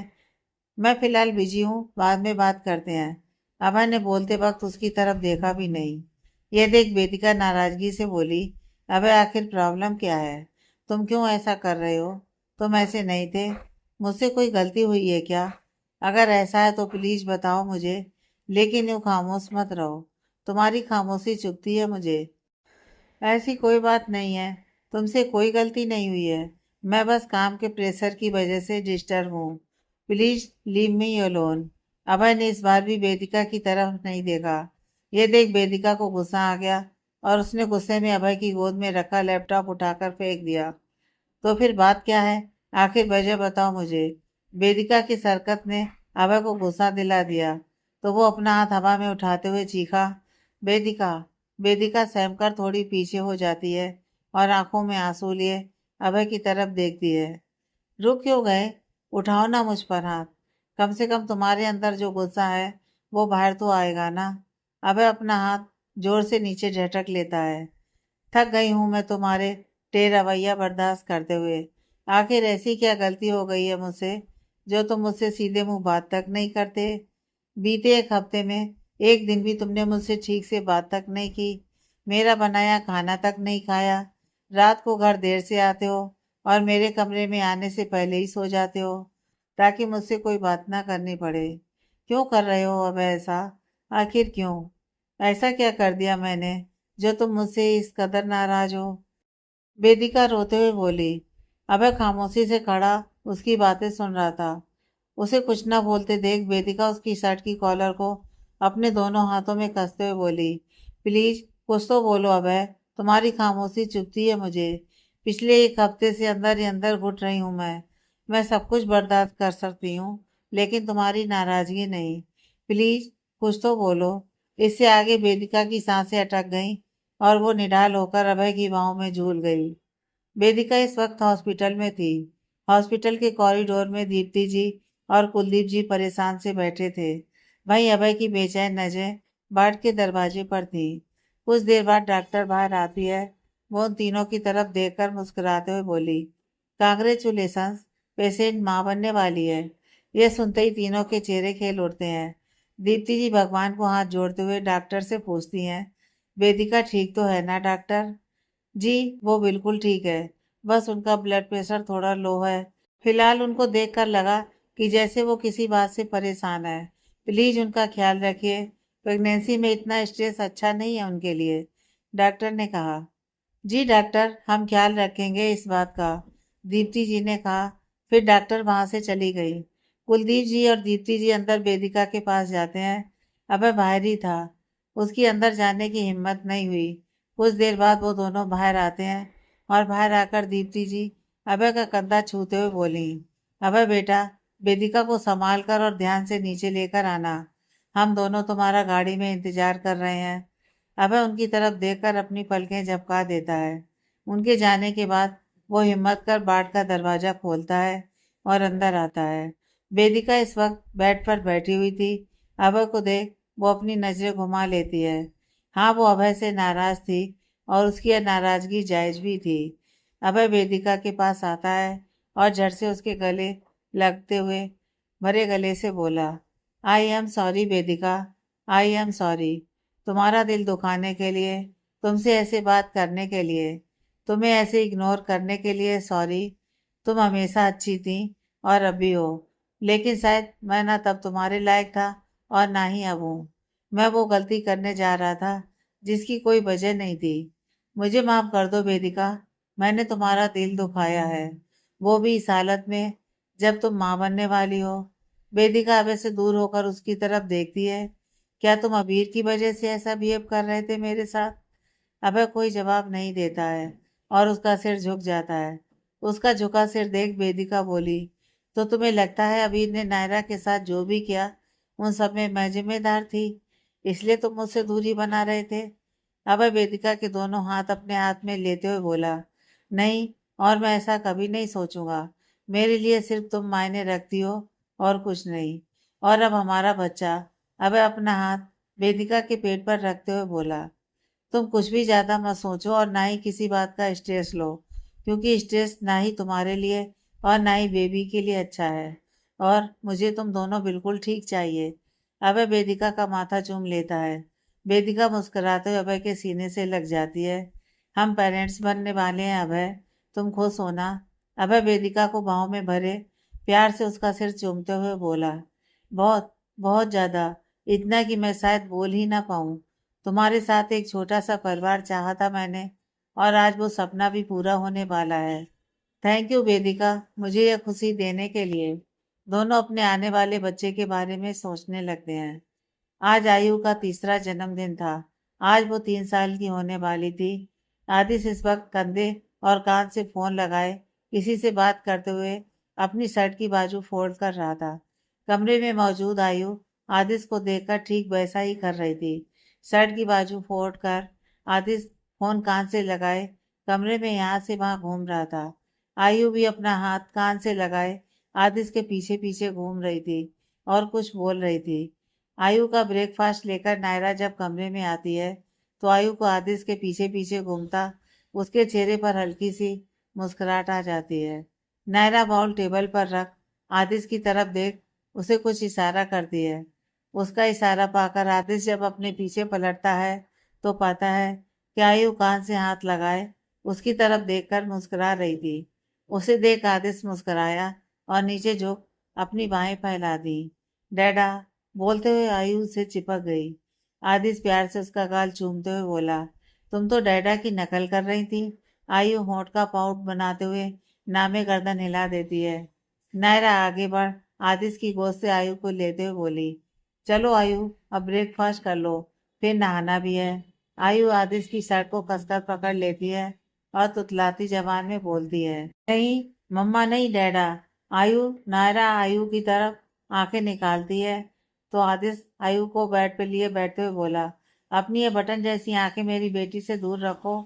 मैं फिलहाल बिजी हूँ, बाद में बात करते हैं। अभय ने बोलते वक्त उसकी तरफ देखा भी नहीं। यह देख वेदिका नाराजगी से बोली, अबे आखिर प्रॉब्लम क्या है? तुम क्यों ऐसा कर रहे हो? तुम ऐसे नहीं थे। मुझसे कोई गलती हुई है क्या? अगर ऐसा है तो प्लीज बताओ मुझे, लेकिन यूँ खामोश मत रहो। तुम्हारी खामोशी चुभती है मुझे। ऐसी कोई बात नहीं है। तुमसे कोई गलती नहीं हुई है। मैं बस काम के प्रेशर की वजह से डिस्टर्ब हूँ। Please leave me alone. Abhay ने इस बार भी वेदिका की तरफ नहीं देखा। ये देख वेदिका को गुस्सा आ गया और उसने गुस्से में अभय की गोद में रखा लैपटॉप उठाकर फेंक दिया। तो फिर बात क्या है? आखिर वजह बताओ मुझे। वेदिका की सरकत ने अभय को गुस्सा दिला दिया, तो वो अपना हाथ हवा में उठाते हुए चीखा, वेदिका। वेदिका सहमकर थोड़ी पीछे हो जाती है और आंखों में आंसू लिए अभय की तरफ देखती है। रुक क्यों गए? उठाओ ना मुझ पर हाथ। कम से कम तुम्हारे अंदर जो गुस्सा है वो बाहर तो आएगा ना। अभय अपना हाथ जोर से नीचे झटक लेता है। थक गई हूँ मैं तुम्हारे रवैया बर्दाश्त करते हुए। आखिर ऐसी क्या गलती हो गई है मुझसे जो तुम मुझसे सीधे मुंह बात तक नहीं करते? बीते एक हफ्ते में एक दिन भी तुमने मुझसे ठीक से बात तक नहीं की। मेरा बनाया खाना तक नहीं खाया। रात को घर देर से आते हो और मेरे कमरे में आने से पहले ही सो जाते हो, ताकि मुझसे कोई बात ना करनी पड़े। क्यों कर रहे हो अब ऐसा? आखिर क्यों? ऐसा क्या कर दिया मैंने जो तुम मुझसे इस कदर नाराज हो? वेदिका रोते हुए बोली। अबे खामोशी से खड़ा उसकी बातें सुन रहा था। उसे कुछ न बोलते देख वेदिका उसकी शर्ट की कॉलर को अपने दोनों हाथों में कसते हुए बोली, प्लीज कुछ तो बोलो अभय। तुम्हारी खामोशी चुभती है मुझे। पिछले एक हफ्ते से अंदर ही अंदर घुट रही हूँ मैं सब कुछ बर्दाश्त कर सकती हूँ, लेकिन तुम्हारी नाराजगी नहीं। प्लीज कुछ तो बोलो। इससे आगे वेदिका की सांसें अटक गईं और वो निढाल होकर अभय की बाहों में झूल गई। वेदिका इस वक्त हॉस्पिटल में थी। हॉस्पिटल के कॉरिडोर में दीप्ति जी और कुलदीप जी परेशान से बैठे थे। वहीं अभय की बेचैन नजरें वार्ड के दरवाजे पर थी। कुछ देर बाद डॉक्टर बाहर आती है। वो उन तीनों की तरफ देखकर मुस्कुराते हुए बोली, कांग्रेचुलेशंस, पेशेंट मां बनने वाली है। ये सुनते ही तीनों के चेहरे खेल उठते हैं। दीप्ति जी भगवान को हाथ जोड़ते हुए डॉक्टर से पूछती हैं, वेदिका ठीक तो है ना डॉक्टर जी? वो बिल्कुल ठीक है। बस उनका ब्लड प्रेशर थोड़ा लो है। फिलहाल उनको देखकर लगा कि जैसे वो किसी बात से परेशान है। प्लीज उनका ख्याल रखिए। प्रेगनेंसी में इतना स्ट्रेस अच्छा नहीं है उनके लिए, डॉक्टर ने कहा। जी डॉक्टर, हम ख्याल रखेंगे इस बात का, दीप्ति जी ने कहा। फिर डॉक्टर वहां से चली गई। कुलदीप जी और दीप्ति जी अंदर वेदिका के पास जाते हैं। अबे बाहर ही था। उसकी अंदर जाने की हिम्मत नहीं हुई। कुछ देर बाद वो दोनों बाहर आते हैं और बाहर आकर दीप्ति जी अभय का कंधा छूते हुए बोली, अभय बेटा, वेदिका को संभाल कर और ध्यान से नीचे लेकर आना। हम दोनों तुम्हारा गाड़ी में इंतजार कर रहे हैं। अभय उनकी तरफ देखकर अपनी पलकें झपका देता है। उनके जाने के बाद वो हिम्मत कर बाट का दरवाजा खोलता है और अंदर आता है। वेदिका इस वक्त बेड पर बैठी हुई थी। अभय को देख वो अपनी नजरें घुमा लेती है। हाँ, वो अभय से नाराज थी और उसकी यह नाराजगी जायज भी थी। अभय वेदिका के पास आता है और झट से उसके गले लगते हुए भरे गले से बोला, I am sorry Vedika, I am sorry. तुम्हारा दिल दुखाने के लिए, तुमसे ऐसे बात करने के लिए, तुम्हें ऐसे इग्नोर करने के लिए सॉरी। तुम हमेशा अच्छी थी और अब भी हो, लेकिन शायद मैं ना तब तुम्हारे लायक था और ना ही अब हूँ। मैं वो गलती करने जा रहा था जिसकी कोई वजह नहीं थी। मुझे माफ कर दो वेदिका, मैंने तुम्हारा दिल दुखाया है, वो भी इस हालत में जब तुम माँ बनने वाली हो। वेदिका अभय से दूर होकर उसकी तरफ देखती है। क्या तुम अबीर की वजह से ऐसा बिहेव कर रहे थे मेरे साथ? अभय कोई जवाब नहीं देता है और उसका सिर झुक जाता है। उसका झुका सिर देख वेदिका बोली, तो तुम्हें लगता है अबीर ने नायरा के साथ जो भी किया उन सब में मैं जिम्मेदार थी, इसलिए तुम मुझसे दूरी बना रहे थे? अभय वेदिका के दोनों हाथ अपने हाथ में लेते हुए बोला, नहीं, और मैं ऐसा कभी नहीं सोचूंगा। मेरे लिए सिर्फ तुम मायने रखती हो और कुछ नहीं। और अब हमारा बच्चा। अभय अपना हाथ वेदिका के पेट पर रखते हुए बोला, तुम कुछ भी ज्यादा मत सोचो और ना ही किसी बात का स्ट्रेस लो, क्योंकि स्ट्रेस ना ही तुम्हारे लिए और ना ही बेबी के लिए अच्छा है। और मुझे तुम दोनों बिल्कुल ठीक चाहिए। अभय वेदिका का माथा चूम लेता है। वेदिका मुस्कुराते हुए अभय के सीने से लग जाती है। हम पेरेंट्स बनने वाले हैं अभय, तुम खुश हो ना? अभय वेदिका को बाहों में भरे प्यार से उसका सिर चूमते हुए बोला, बहुत, बहुत ज्यादा, इतना कि मैं शायद बोल ही ना पाऊं। तुम्हारे साथ एक छोटा सा परिवार चाहा था मैंने, और आज वो सपना भी पूरा होने वाला है। थैंक यू वेदिका, मुझे यह खुशी देने के लिए। दोनों अपने आने वाले बच्चे के बारे में सोचने लगते हैं। आज आयु का तीसरा जन्मदिन था। आज वो 3 साल की होने वाली थी। आदिश इस वक्त कंधे और कान से फोन लगाए किसी से बात करते हुए अपनी शर्ट की बाजू फोल्ड कर रहा था। कमरे में मौजूद आयु आदिश को देखकर ठीक वैसा ही कर रही थी। शर्ट की बाजू फोल्ड कर आदिश फोन कान से लगाए कमरे में यहाँ से वहां घूम रहा था। आयु भी अपना हाथ कान से लगाए आदिश के पीछे पीछे घूम रही थी और कुछ बोल रही थी। आयु का ब्रेकफास्ट लेकर नायरा जब कमरे में आती है तो आयु को आदिश के पीछे पीछे घूमता उसके चेहरे पर हल्की सी मुस्कुराहट आ जाती है। नायरा बाउल टेबल पर रख आदिश की तरफ देख उसे कुछ इशारा करती है। उसका इशारा पाकर आदिश जब अपने पीछे पलटता है तो पाता है कि आयु कान से हाथ लगाए उसकी तरफ देखकर मुस्कुरा रही थी। उसे देख आदिश मुस्कुराया और नीचे झुक अपनी बाहें फैला दी। डैडा, बोलते हुए आयु से चिपक गई। आदिश प्यार से उसका गाल चूमते हुए बोला, तुम तो डैडा की नकल कर रही थी। आयु होंठ का पाउट बनाते हुए नामे गर्दन हिला देती है। नायरा आगे बढ़ आदिश की गोद से आयु को लेते हुए बोली, चलो आयु, अब ब्रेकफास्ट कर लो, फिर नहाना भी है। आयु आदिश की शर्ट को कसकर पकड़ लेती है और तुतलाती जबान में बोलती है, नहीं मम्मा, नहीं डैडा। आयु नायरा आयु की तरफ आंखें निकालती है तो आदिश आयु को बेड पे लिए बैठते हुए बोला, अपनी ये बटन जैसी आंखें मेरी बेटी से दूर रखो।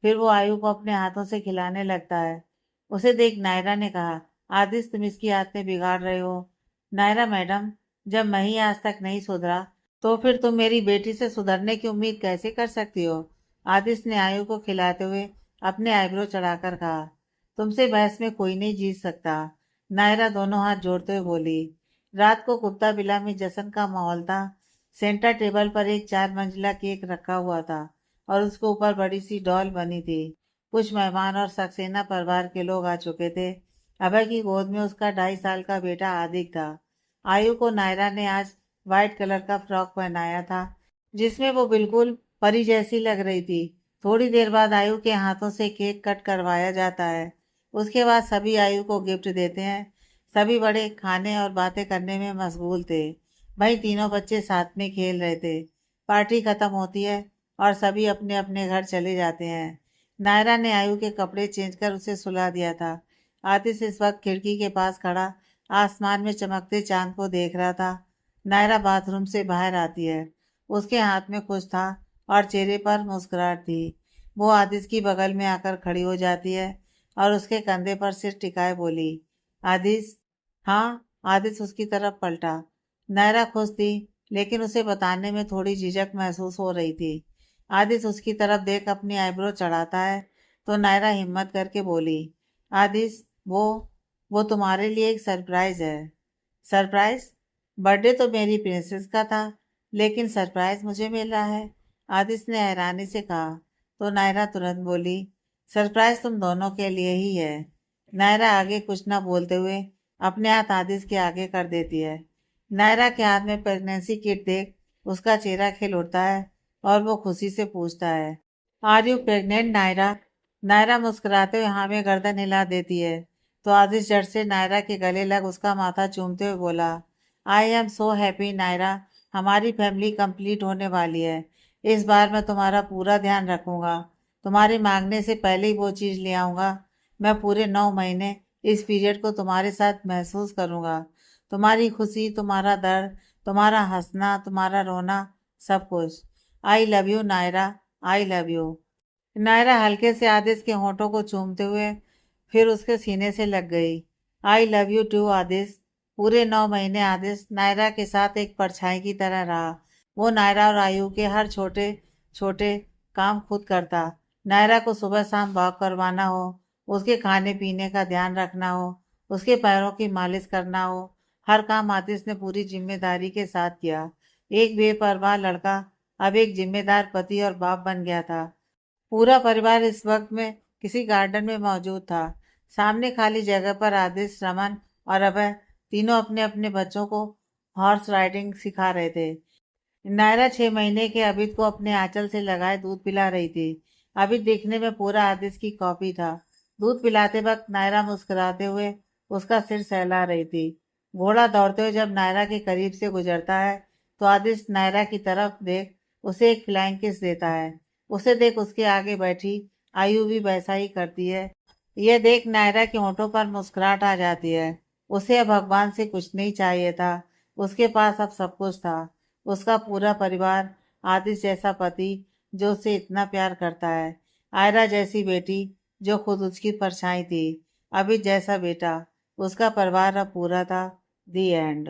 फिर वो आयु को अपने हाथों से खिलाने लगता है। उसे देख नायरा ने कहा, आदिश तुम इसकी आदतें बिगाड़ रहे हो। नायरा मैडम, जब मैं ही आज तक नहीं सुधरा तो फिर तुम मेरी बेटी से सुधरने की उम्मीद कैसे कर सकती हो? आदिश ने आयु को खिलाते हुए अपने आईब्रो चढ़ाकर कहा, तुमसे बहस में कोई नहीं जीत सकता। नायरा दोनों हाथ जोड़ते हुए बोली, रात को कुत्ता बिल्ला में जश्न का माहौल था। सेंटर टेबल पर एक 4 मंजिला केक रखा हुआ था और उसके ऊपर बड़ी सी डॉल बनी थी। कुछ मेहमान और सक्सेना परिवार के लोग आ चुके थे। अभय की गोद में उसका 2.5 साल का बेटा आदिक था। आयु को नायरा ने आज व्हाइट कलर का फ्रॉक पहनाया था जिसमें वो बिल्कुल परी जैसी लग रही थी। थोड़ी देर बाद आयु के हाथों से केक कट करवाया जाता है। उसके बाद सभी आयु को गिफ्ट देते हैं। सभी बड़े खाने और बातें करने में मशगूल थे। भाई तीनों बच्चे साथ में खेल रहे थे। पार्टी खत्म होती है और सभी अपने अपने घर चले जाते हैं। नायरा ने आयु के कपड़े चेंज कर उसे सुला दिया था। आतिश इस वक्त खिड़की के पास खड़ा आसमान में चमकते चांद को देख रहा था। नायरा बाथरूम से बाहर आती है। उसके हाथ में कुछ था और चेहरे पर मुस्कुराहट थी। वो आदिश की बगल में आकर खड़ी हो जाती है और उसके कंधे पर सिर टिकाए बोली, आदिश। हाँ, आदिश उसकी तरफ पलटा। नायरा खुश थी लेकिन उसे बताने में थोड़ी झिझक महसूस हो रही थी। आदिश उसकी तरफ देख अपनी आईब्रो चढ़ाता है तो नायरा हिम्मत करके बोली, आदिश, वो तुम्हारे लिए एक सरप्राइज है। सरप्राइज? बर्थडे तो मेरी प्रिंसेस का था, लेकिन सरप्राइज मुझे मिल रहा है, आदिश ने हैरानी से कहा। तो नायरा तुरंत बोली, सरप्राइज तुम दोनों के लिए ही है। नायरा आगे कुछ ना बोलते हुए अपने हाथ आदिश के आगे कर देती है। नायरा के हाथ में प्रेगनेंसी किट देख उसका चेहरा खिल उठता है और वो खुशी से पूछता है, are you pregnant Naira? Naira मुस्कुराते हुए हाँ में गर्दन हिला देती है। तो आदिश झट से नायरा के गले लग उसका माथा चूमते हुए बोला, I am so happy Naira, हमारी फैमिली कंप्लीट होने वाली है। इस बार मैं तुम्हारा पूरा ध्यान रखूंगा। तुम्हारे मांगने से पहले ही वो चीज़ ले आऊंगा। मैं पूरे 9 महीने इस पीरियड को तुम्हारे साथ महसूस करूंगा। तुम्हारी खुशी, तुम्हारा दर्द, तुम्हारा हंसना, तुम्हारा रोना, सब कुछ। I love you Naira, I love you. Naira हल्के से आदिश के होठों को चूमते हुए फिर उसके सीने से लग गई। आई लव यू टू आदिश। पूरे 9 महीने आदिश नायरा के साथ एक परछाई की तरह रहा। वो नायरा और आयु के हर छोटे छोटे काम खुद करता। नायरा को सुबह शाम वॉक करवाना हो, उसके खाने पीने का ध्यान रखना हो, उसके पैरों की मालिश करना हो, हर काम आदिश ने पूरी जिम्मेदारी के साथ किया। एक बेपरवाह लड़का अब एक जिम्मेदार पति और बाप बन गया था। पूरा परिवार इस वक्त में किसी गार्डन में मौजूद था। सामने खाली जगह पर आदिश, रमन और अभय तीनों अपने अपने बच्चों को हॉर्स राइडिंग सिखा रहे थे। नायरा 6 महीने के अभित को अपने आंचल से लगाए दूध पिला रही थी। अभित देखने में पूरा आदिश की कॉपी था। दूध पिलाते वक्त नायरा मुस्कुराते हुए उसका सिर सहला रही थी। घोड़ा दौड़ते हुए जब नायरा के करीब से गुजरता है तो आदिश नायरा की तरफ देख उसे एक फ्लाइंग किस देता है। उसे देख उसके आगे बैठी आयु भी वैसा ही करती है। यह देख नायरा के होठों पर मुस्कुराहट आ जाती है। उसे अब भगवान से कुछ नहीं चाहिए था, उसके पास अब सब कुछ था। उसका पूरा परिवार, आदिश जैसा पति जो उसे इतना प्यार करता है, आयरा जैसी बेटी जो खुद उसकी परछाई थी, अभी जैसा बेटा। उसका परिवार अब पूरा था। दी एंड।